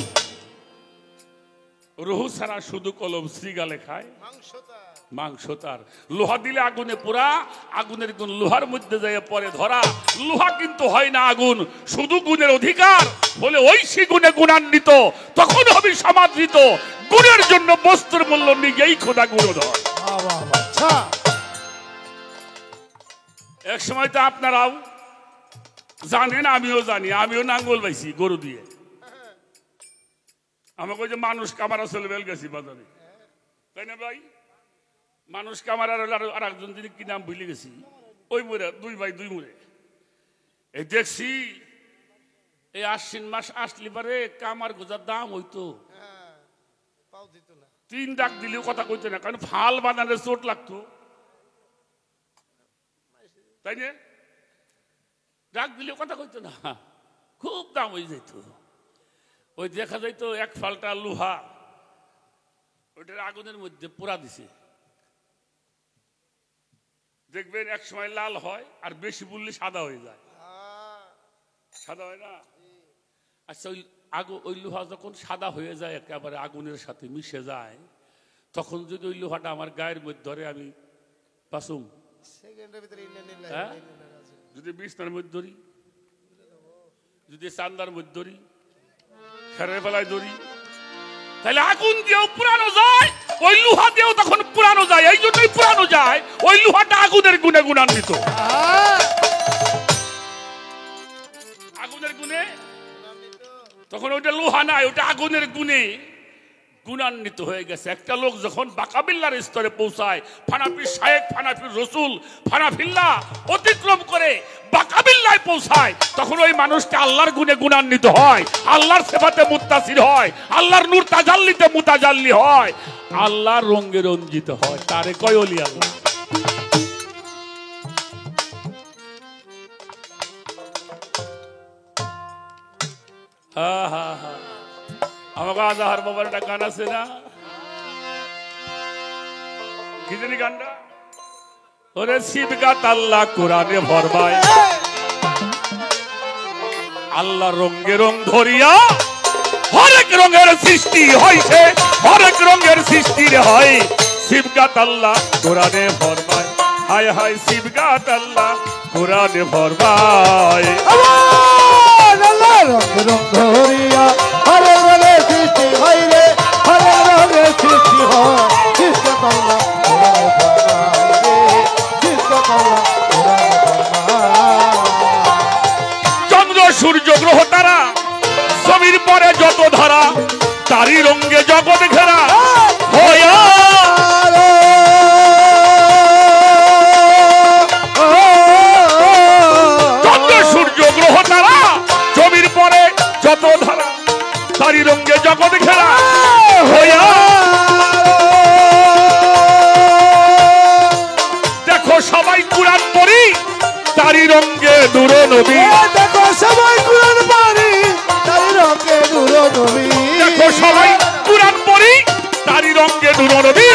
রুহু ছাড়া শুধু কলম শ্রীগালে খায় মাংস তার লোহা দিলে আগুনে পোড়া আগুনের গুণ লোহার মধ্যে যায় পরে ধরা লোহা কিন্তু হয় না আগুন শুধু গুণের অধিকার বলে ওই সে গুণে গুণান্বিত তখন হবে সমাদৃত গুণের জন্য বস্তুর মূল্য নিজেই খোদা গুণধর এক সময় তো আপনারাও জানেন আমিও জানি আমিও নাঙ্গল পাইছি গরু দিয়ে আমাকে ওই যে মানুষ কামারা চলে বেল গেছি বাজারে তাই না ভাই মানুষ কামারার আর একজন যিনি কি নাম ভুলে গেছি ওই মুড়ে দুই ভাই দুই মুড়ে এই দেখছি এই আশ্বিন মাস আসলে পারে কামার গোজার দাম হইতো 3 ডাক দিলেও কথা কইতো না কারণ ফাল বানানোর চোট লাগতো তাই না ডাক দিলেও কথা কইতো না খুব দাম হয়ে যেত ওই দেখা যাইতো এক ফালটা লোহা ওইটার আগুনের মধ্যে পোড়া দিছে দেখবেন এক সময় লাল হয় আর বেশি বললে সাদা হয়ে যায় সাদা হয় না আচ্ছা ওই লোহা যখন সাদা হয়ে যায় একেবারে আগুনের সাথে মিশে যায় তখন যদি ওই লোহাটা আমার গায়ের মধ্যে ধরে আমি পাসুম যদি বিছনার মধ্যে ধরি যদি চান্দার মধ্যে ধরি খেরের বেলায় ধরি তাহলে আগুন দিয়েও পুরানো যায় ওই লোহা দিয়েও তখন পুরানো যায় এই জন্যই পুরানো যায় ওই লোহাটা আগুনের গুণে গুণান্বিত আগুনের গুণে তখন ওইটা লোহা নাই ওটা আগুনের গুণে গুণান্বিত হয়ে গেছে একটা লোক যখন বাকাবিল্লার স্তরে পৌঁছায় ফানাফি শায়েখ ফানাফি রসুল ফানাফিল্লা অতিক্রম করে বাকাবিল্লায় পৌঁছায় তখন ওই মানুষটা আল্লাহর গুণে গুণান্বিত হয় আল্লাহর সেবাতে মুত্তাসির হয় আল্লাহর নূর তাজাল্লিতে মুতাজাল্লি হয় আল্লাহর রঙে রঞ্জিত হয় তারে কয় ওলি আল্লাহ হা হা হা আমাকে আজহার বাবার একটা গান আছে না কি জানি গানটা ওরে শিবগাত আল্লাহ কোরআনে ভরমায় আল্লাহ রঙে রং ধরিয়া হরেক রঙের সৃষ্টি হইছে হরেক রঙের সৃষ্টি রে হয় শিবগাত আল্লাহ কোরআনে ভরমায় হায় হায় শিবগাত আল্লাহ কোরআনে ভরমায় আল্লাহ রং রং ধরিয়া হরে রঙের সৃষ্টি হয় রে হরে রঙের সৃষ্টি হয় শিবগাত আল্লাহ কোরআনে ভরমায় রে শিবগাত আল্লাহ কোরআনে ভরমায় চন্দ্র সূর্য গ্রহ তারা জমির পরে যত ধারা তারই রঙে জগৎ ঘেরা হইয়া চন্দ্র সূর্য গ্রহ তারা জমির পরে যত ধারা তারই রঙে জগৎ ঘেরা হইয়া দেখো সবাই কুরআন পড়ি তারই রঙে নূর নবী দেখো সবাই কুরআন পড়ি তারই রঙে নূর নবী দেখো সবাই কুরআন পড়ি তারই রঙে নূর নবী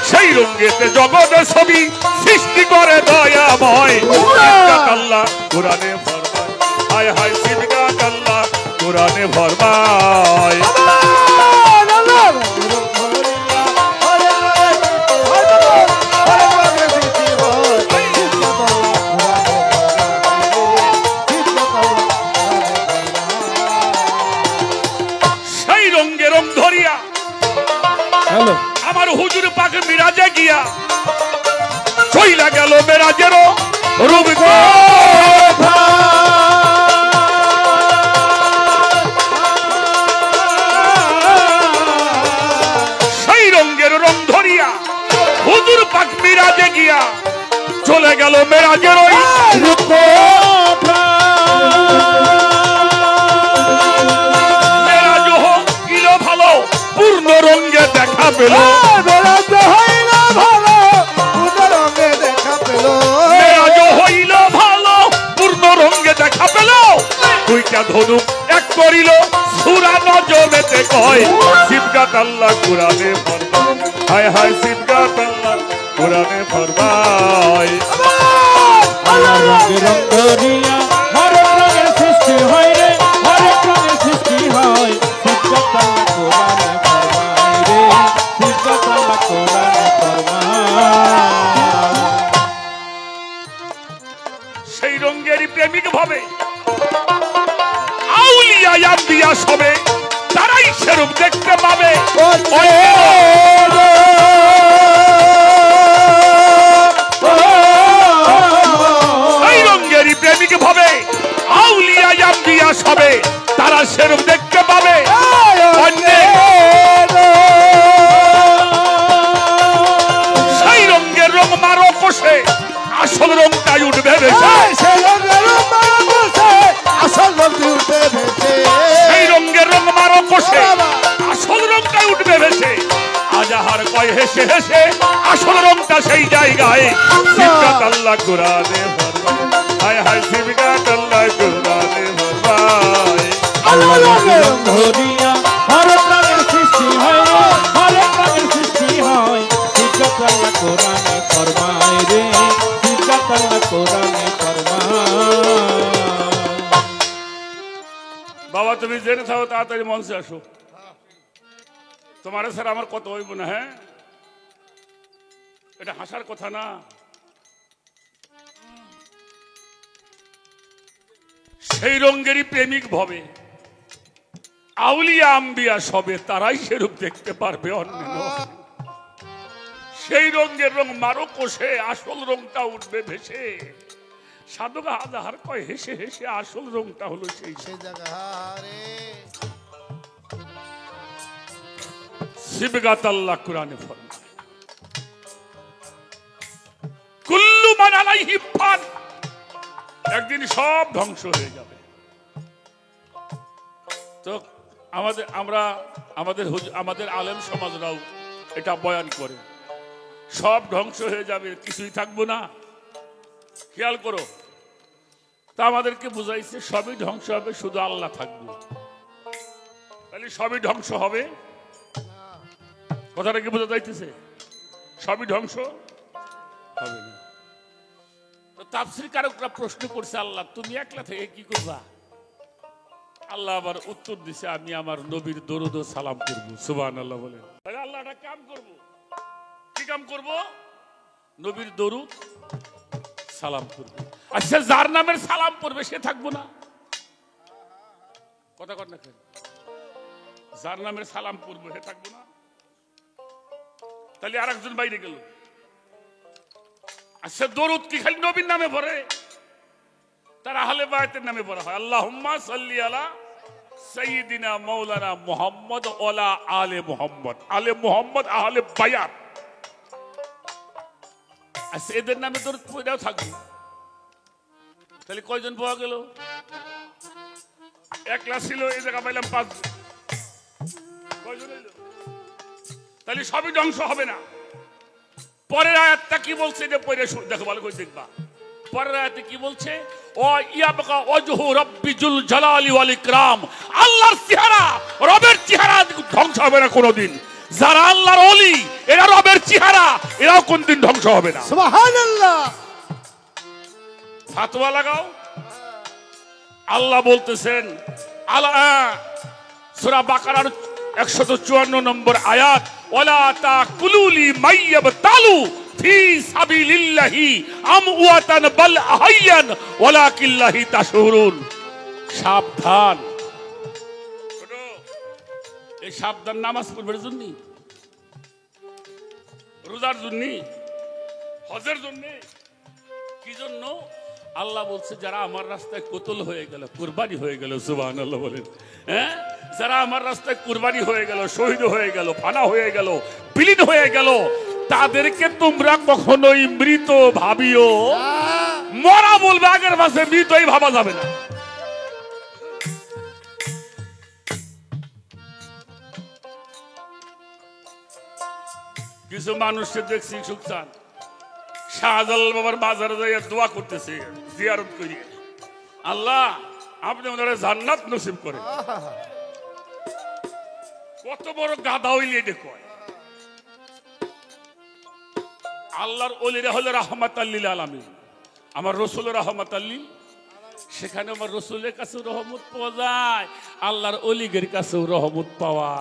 সেই রঙেতে জগতের ছবি সৃষ্টি করে দয়াময় শিবগাত আল্লাহ কোরআনে ফরমায় হায় হায় শিবগাত আল্লাহ কোরআনে ফরমায় আল্লাহ রং রং হ্যালো আমার হুজুর পাক মিরাজে গিয়া চইলা গেল মেরাজেরও রূপ সেই রঙের রং ধরিয়া হুজুর পাক মিরাজে গিয়া চলে গেল মেরাজের ওই মেরাজ হইল ভালো পূর্ণ রঙে দেখা পেল বেড়াতে হইল ভালো পূর্ণ রঙে দেখা পেল মেরাজ হইল ভালো পূর্ণ রঙে দেখা পেল দুইটা ধনুক এক করিল সূরা নজমেতে কয় সিবগাত আল্লাহ কুরআনে ফরমায় হায় হায় সিবগাত আল্লাহ কুরআনে ফরমায় আল্লাহর রঙে রং ধরিয়া হরেক রঙের সৃষ্টি হয় রে, হরেক রঙের সৃষ্টি হয়। সিজদাত আল্লাহ কোরআনে ফরমায় রে, সিজদাত আল্লাহ কোরআনে ফরমায়। সেই রঙেরই প্রেমিক ভাবে আউলিয়া আম্বিয়া সবে তারাই সেরূপ দেখতে পাবে এই রঙেরই প্রেমিক ভাবে আউলিয়া আম্বিয়া সবে তারা সেরূপ দেখতে পাবে সেই রঙের রং মারো কষে আসল রংটাই উঠবে বেশি আসল রঙ উঠে ভেসে সেই রঙের রং মারো কষে আসল রংটাই উঠবে ভেসে আজাহার কয় হেসে হেসে আসল রংটা সেই জায়গায় সিবগাত আল্লাহ কুরআনে ফরমায় হায় হায় সিবগাত আল্লাহ কুরআনে ফরমায় আল্লাহর রঙে রং ধরিয়া হরেক রঙের সৃষ্টি হয় রে, হরেক রঙের সৃষ্টি হয়। সিজদাত আল্লাহ কোরআনে ফরমায় রে, সিজদাত আল্লাহ কোরআনে ফরমায়। বাবা তুমি জেনে থাকো তাড়াতাড়ি মঞ্চে আসো তোমার স্যার আমার কত হইব না হ্যাঁ এটা হাসার কথা না সেই রঙেরই প্রেমিক ভবে আউলিয়া আম্বিয়া সবে তারাই সেরূপ দেখতে পারবে অন্য নয়। সেই রঙের রং মারো কষে আসল রংটা উঠবে ভেসে সাধক আজাহার কয় হেসে হেসে আসল রংটা হলো সেই সেই জায়গা রে সিবগাত আল্লাহ কুরআনে ফরমায় কুল্লু মান আলাইহি ফান একদিন সব ধ্বংস হয়ে যাবে তো আমাদের আলেম সমাজরাও এটা বয়ান করে সব ধ্বংস হয়ে যাবে কিছুই থাকবো না খেয়াল করো তা আমাদেরকে বুঝাইছে সবই ধ্বংস হবে শুধু আল্লাহ থাকবে তাহলে সবই ধ্বংস হবে কথাটা কি বোঝা যাইতেছে সবই ধ্বংস হবে না তো তাফসীর কারকরা প্রশ্ন করছে আল্লাহ তুমি একলা থেকে কি করবা আল্লাহ আবার উত্তর দিছে আমি আমার নবীর দরুদ ও সালাম করব সুবহানাল্লাহ বলেন তাহলে আল্লাহ একটা কাম করব কি কাম করব নবীর দরুদ সালাম করব আচ্ছা যার নামের সালাম পড়বে সে থাকবো না কথা কর না কেন যার নামের সালাম পড়বে সে থাকবো না তাহলে আরেকজন বাইরে গেল আচ্ছা দরুদ কি খালি নবীর নামে পড়ে তার আহলে বায়াতের নামে পড়া হয় আল্লাহুম্মা সাল্লি আলা সাইয়্যিদিনা মাওলানা মুহাম্মদ ওয়ালা আলে মুহাম্মদ আহলে বায়াত আচ্ছা এদের নামে দরুদ পড়াও থাকবে তাহলে কয়জন পাওয়া গেল একলা ছিল এই জায়গা পাইলাম 5 কয়জন হইল তাহলে সবই ধ্বংস হবে না পরের আয়াতটা কি বলছে যে পড়ে দেখো ভালো করে দেখবা পরের আয়াতে কি বলছে ও ইয়াবকা ওয়াজহু রাব্বিজুল জালালি ওয়াল ইকরাম আল্লাহর চেহারা রবের চেহারা ধ্বংস হবে না কোনোদিন যারা আল্লাহর ওলি এরা রবের চেহারা এরাও কোনদিন ধ্বংস হবে না সুবহানাল্লাহ ফাতোয়া লাগাও আল্লাহ বলতেছেন সূরা বাকারার 154 নম্বর আয়াত ওয়ালা তাকুলুলি মাইয়াবতালু ফি সাবিলিল্লাহি আমওয়াতান বাল আহয়ান ওয়ালাকিল্লাহি তাশউরুন সাবধান এই সাবধান নামাজ পড়বার জন্য রোজার জন্য, হজের জন্য। কি জন্য? আল্লাহ বলছে যারা আমার রাস্তায় কোতল হয়ে গেল, কুরবানি হয়ে গেল, সুবহানাল্লাহ বলেন। হ্যাঁ, যারা আমার রাস্তায় কুরবানি হয়ে গেল, শহীদ হয়ে গেল, ফানা হয়ে গেল, বিলীন হয়ে গেল, তাদেরকে তোমরা কখনোই মৃত ভাবিও। মরা বলবে, আগের মাসে মৃতই ভাবা যাবে না। কিছু মানুষকে দেখছি সুখসান শাহজালাল বাবার বাজারে যাইয়া দোয়া করতেছে, জিয়ারত করিয়ে, আল্লাহ আপনি ওনারা জান্নাত নসিব করেন। কত বড় গাধা হইলে এটা কয়। আল্লাহর ওলিরা হলো রাহমাতাল লিল আলামিন, আমার রসুল রাহমাতাল লিল। সেখানে আমার রসুলের কাছেও রহমত পাওয়া যায়, আল্লাহর ওলিগের কাছেও রহমত পাওয়া।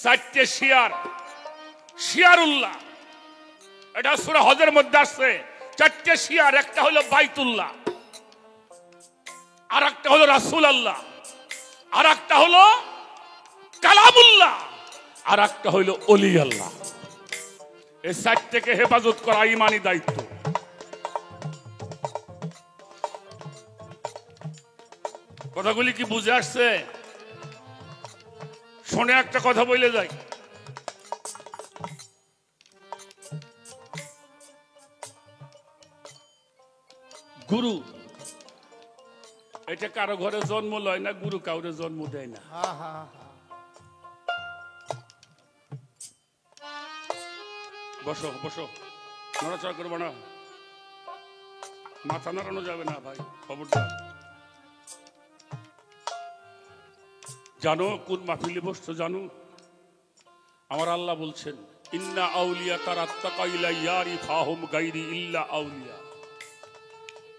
চারটে শিয়ার, শিয়ারুল্লাহ, এটা সূরা হজের মধ্যে আসছে। চারটে শিয়ার, একটা হলো বাইতুল্লাহ, আর একটা হলো রাসূল আল্লাহ, আর একটা হলো কালামুল্লাহ, আর একটা হলো ওলি আল্লাহ। এই চারটেকে হেফাজত করা ইমানি দায়িত্ব। কথাগুলি কি বুঝে আসছে? শোনে একটা কথা বলে যাই। গুরু এটা কারো ঘরে জন্ম লয় না, গুরু কাউরে জন্ম দেয় না। বসো বসো, নড়াচড়া করবো না, মাথা নাড়ানো যাবে না ভাই, খবরদার। জানো কোন মাহফিলে বসছো জানো? আমার আল্লাহ বলছেন ইন্না আউলিয়া তারাত্তাকা ইলা ইয়ারিফাহুম গায়রি ইল্লা আউলিয়া।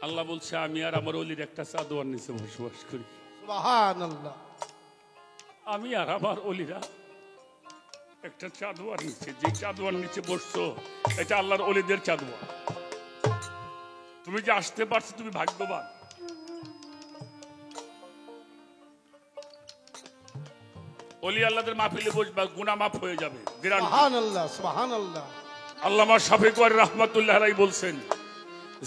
আল্লাহ বলছে আমি আর আমার ওলির একটা চাদর নিচে বসবাস করি। সুবহানাল্লাহ। আমি আর আমার ওলিরা একটা চাদর নিচে, যে চাদর নিচে বসছো এটা আল্লাহর ওলিদের চাদর। তুমি যে আসতে পারছো তুমি ভাগ্যবান। ওলি আল্লাহদের মাহফিলে বসবা, গুনাহ মাফ হয়ে যাবে। সুবহানাল্লাহ, সুবহানাল্লাহ। আল্লামা শাফিঈ রাহমাতুল্লাহ আলাইহি বলছেন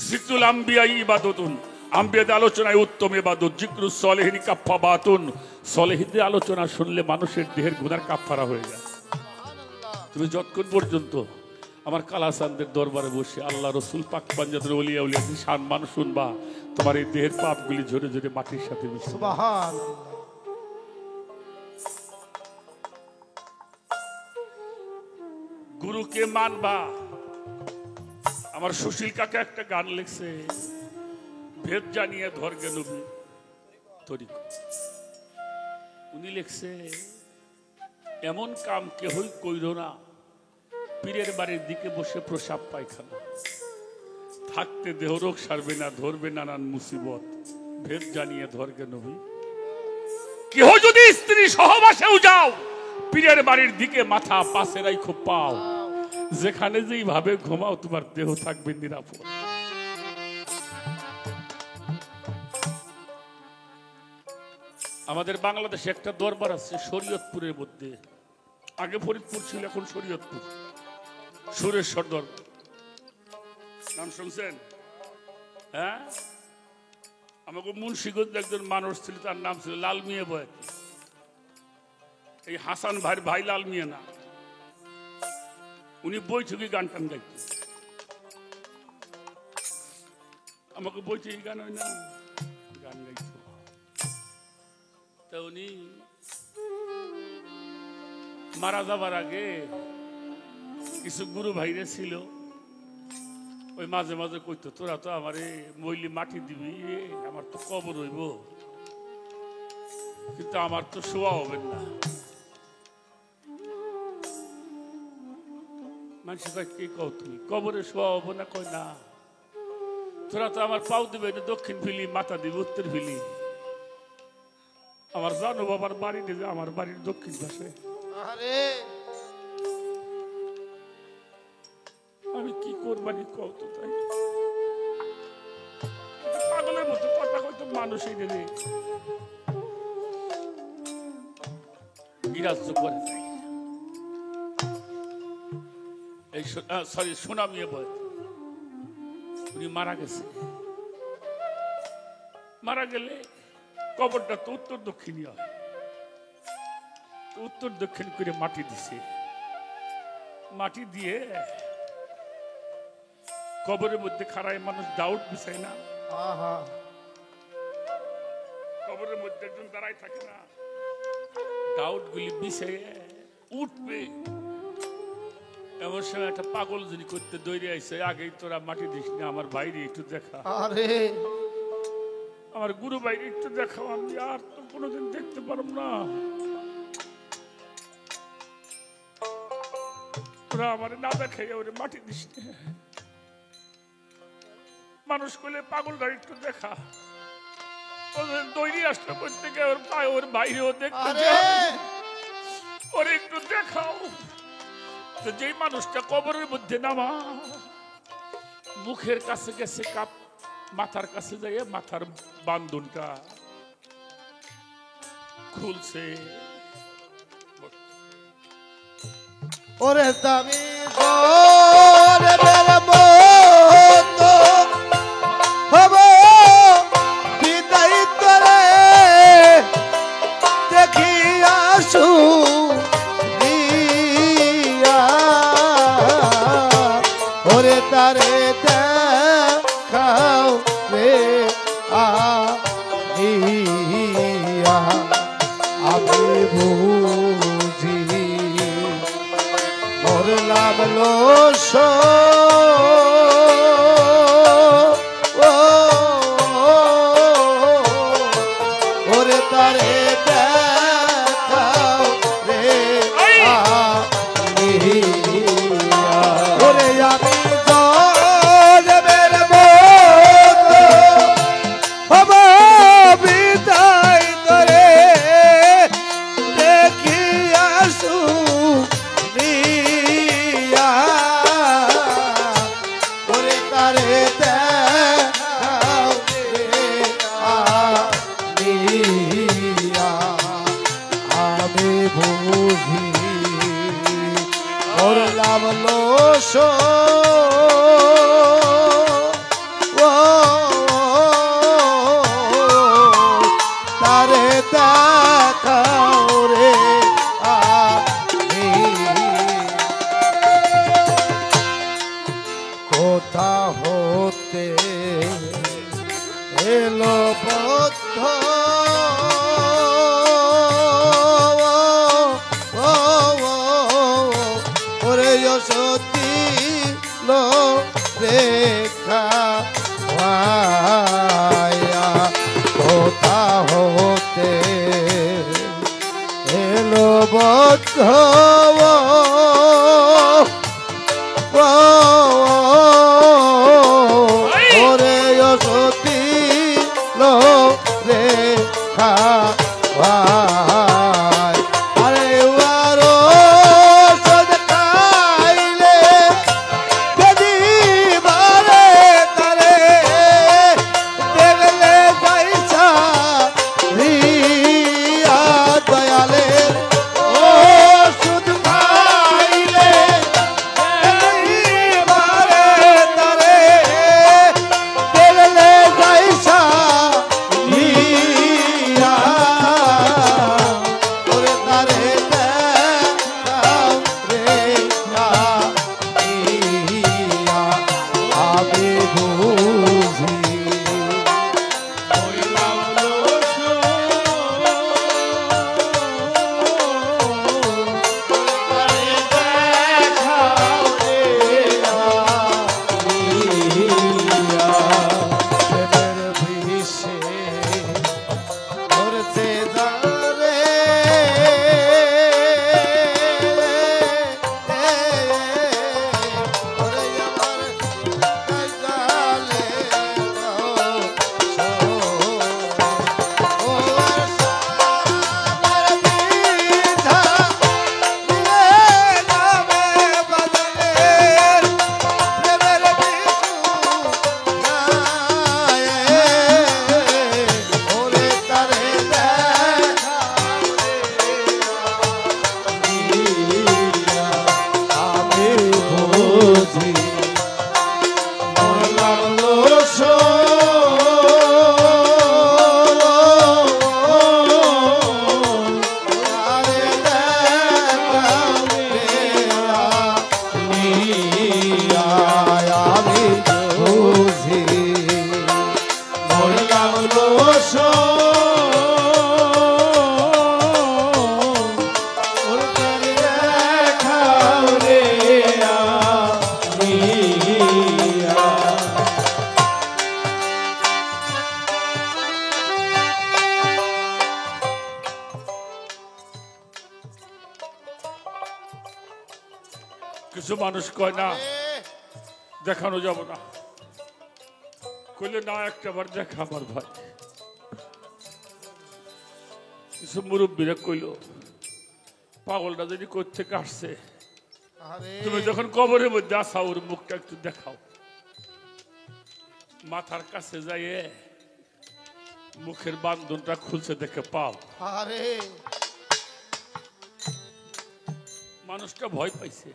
জিকরুল আম্বিয়া ইবাদাতুন, আম্বিয়াদের আলোচনায় উত্তম ইবাদত, জিকরুস সলিহিন কাফফারাতুন, সলিহীনদের আলোচনা শুনলে মানুষের দেহের গুনার কাফফারা হয়ে যায়। তুমি যতক্ষণ পর্যন্ত আমার কালাচাঁদের দরবারে বসে আল্লাহ রসুল পাক পাঞ্জাতের ওলিয়া উলিয়াদের সম্মান শুনবা, তোমার এই দেহের পাপগুলি ঝরে ঝরে মাটির সাথে মিশে। সুবহানাল্লাহ। গুরুকে মানবা। আমার সুশীল কাকা একটা গান লিখছে, ভেদ জানিয়ে ধর্গে নবী তরিকা। উনি লিখছে এমন কাম কেহই কইরো না, পীরের বাড়ির দিকে বসে প্রসাব পায়খানা, থাকতে দেহরোগ সারবে না, ধরবে নানান মুসিবত, ভেদ জানিয়ে ধর্গে নবী। কেহ যদি স্ত্রী সহবাসেও যাও, পীরের বাড়ির দিকে মাথা পাশে রাইখো পাও, যেখানে যেইভাবে ঘুমাও তোমার দেহ থাকবে নিরাপদ। আমাদের বাংলাদেশে একটা দরবার আছে শরীয়তপুরের মধ্যে, আগে ফরিদপুর ছিল, এখন শরীয়তপুর, সুরেশ্বর দরবার। নাম শুনছেন? হ্যাঁ, আমাকে মুন্সিগঞ্জে একজন মানুষ ছিল, তার নাম ছিল লাল মিয়া বয়াতি। এই হাসান ভাইয়ের ভাই লাল মিয়া না, উনি বৈঠকে গান টান গাইত। আমাকে বৈঠকে গান হয় না, গান গাইত। তা উনি মারা যাবার আগে কিছু গুরু ভাইরে ছিল, ওই মাঝে মাঝে কইতো তোরা তো আমারে মইলি মাটি দিবি, আমার তো কবর হইব, কিন্তু আমার তো শোয়া হবে না। মানুষ কি কও তুমি কবরে শোয়া হবো না? কই না, তোরা তো আমার পাও দিবে দক্ষিণ ফিলি, মাথা দিবে উত্তর ফিলি। আমার জানো বাবার বাড়ি দেবে, আমার বাড়ির দক্ষিণ পাশে। আমি কি করবানি কও তো? তাই পাগলের মতো কথা কইতো মানুষই বিরাজ করে। এই সরি সুনামিয়ে বয় উনি মারা গেছে। মারা গেলে কবরটা তো উত্তর দক্ষিণই হয়, উত্তর দক্ষিণ করে মাটি দিছে। মাটি দিয়ে কবরের মধ্যে খাড়ায় মানুষ দাউট বিছায় না, আহা কবরের মধ্যে একজন দাঁড়ায় থাকে না, দাউট গুলি বিছায় উঠবে। এমন সময় একটা পাগল যিনি করতে দৌড়ে আইছে, আগেই তোরা মাটি দিস না, আমার বাইরে একটু দেখা, আরে আমার গুরু বাইরে একটু দেখাও, আমি আর তো কোনোদিন দেখতে পারব না। তোরা আমার না দেখাই ওরে মাটি দিস না। মানুষ করলে পাগলটা একটু দেখা, ওদের দৌড়ি আসলো করতে গিয়ে ওর পায়ে ওর বাইরেও দেখতে আরে যায়, ওরে একটু দেখাও। তো যেই মানুষটা কবরের মধ্যে নামা, মুখের কাছে গেছে কাপ, মাথার কাছে যাইয়ে মাথার বান্ধনটা খুলছে। ওরে দামি গোরে বেরে মতো হব বিদায় তরে দেখি আসু ওরে তারে দেখাও রে আমি বুঝি মোর লাগলো ওরে তারে দেখাও রে ওরে আমি জলের মতো হব বিদায় করে দেখি আসু ওরে তারে দেখাও রে আমি বুঝি ওর লাভলো তারে দেখাও রে কোথা হতে এলো বদ্ধ ওরে সতী লো রেখা কোথা হতে এলো বদ্ধ ওরে সতী লো রেখা আরে আরো সদ খাইলে যদি মারে তারে দেখলে যাইছা রিয়া দয়ালে ও সুদ খাইলে কিছু মানুষ কয় না দেখানো যাব না, কইলে না একটা বার দেখা আমার ভাই। কিছু মুরব্বীরা কইল পাগলটা যদি কোথা থেকে আসছে, আরে তুমি যখন কবরের মধ্যে আসা ওর মুখটা একটু দেখাও। মাথার কাছে যাইয়ে মুখের বান্ধনটা খুলছে দেখে পাও। আরে মানুষটা ভয় পাইছে,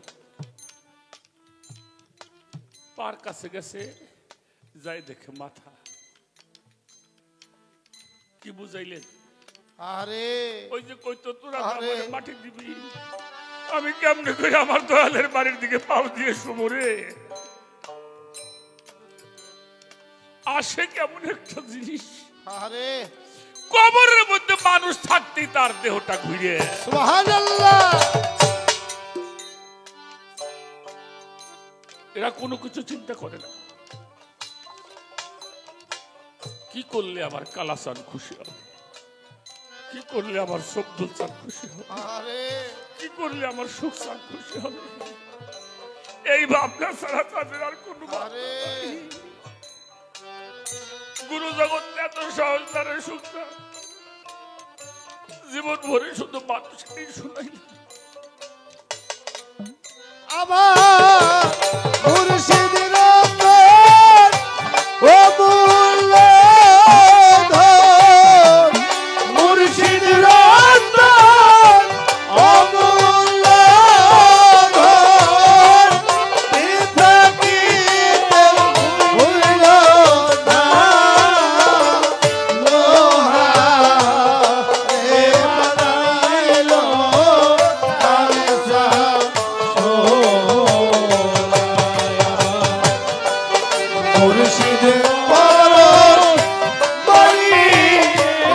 পার কাছে গেছে, যাই দেখে মাথা। কি বুঝাইলেন? আরে ওই যে কইতো তোরা আরে। আমারে মাটি দিবি, আমি কেমনে করে আমার দয়ালের বাড়ির দিকে পাও দিয়ে শুমরে। আসে কেমন একটা জিনিস, আরে কবরের মধ্যে মানুষ থাকতেই তার দেহটা ঘুরে। সুবহানাল্লাহ। এরা কোনো কিছু চিন্তা করে না, কি করলে আমার কালাসান খুশি হবে, কি করলে আমার সবদুল চান খুশি হবে, আরে কি করলে আমার সুখ চান খুশি হবে। এই ভাবনা ছাড়া তাদের আর কোনো আরে গুরু জগৎ এত সহজ তারা সুখ না, জীবন ভরে শুধু মানুষকেই শোনাই। আমার মুর্শিদের প্রেম অমূল্য ধন, মুর্শিদের প্রেম অমূল্য ধন, পৃথিবীতে হইল না লোহারে বানাইল কালসা। মুর্শিদ পরশ বলি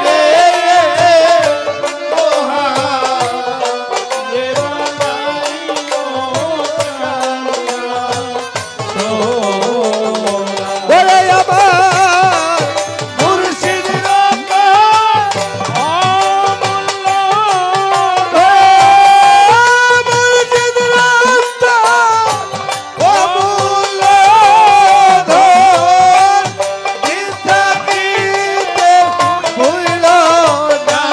রে লোহারে বানাইল কালসা। ওরে আমার মুর্শিদ রব্বা অমূল্য মুর্শিদ রব্বা অমূল্য ধন, পৃথিবীতে হইল না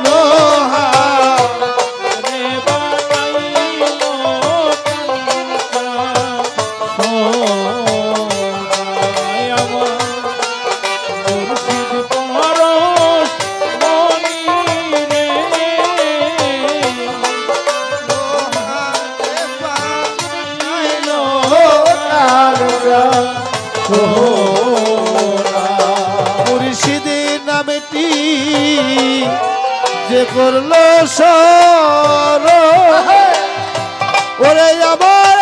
লোহারে বানাইল মুর্শিদের নামটি যে করলো সর, ওরে আমার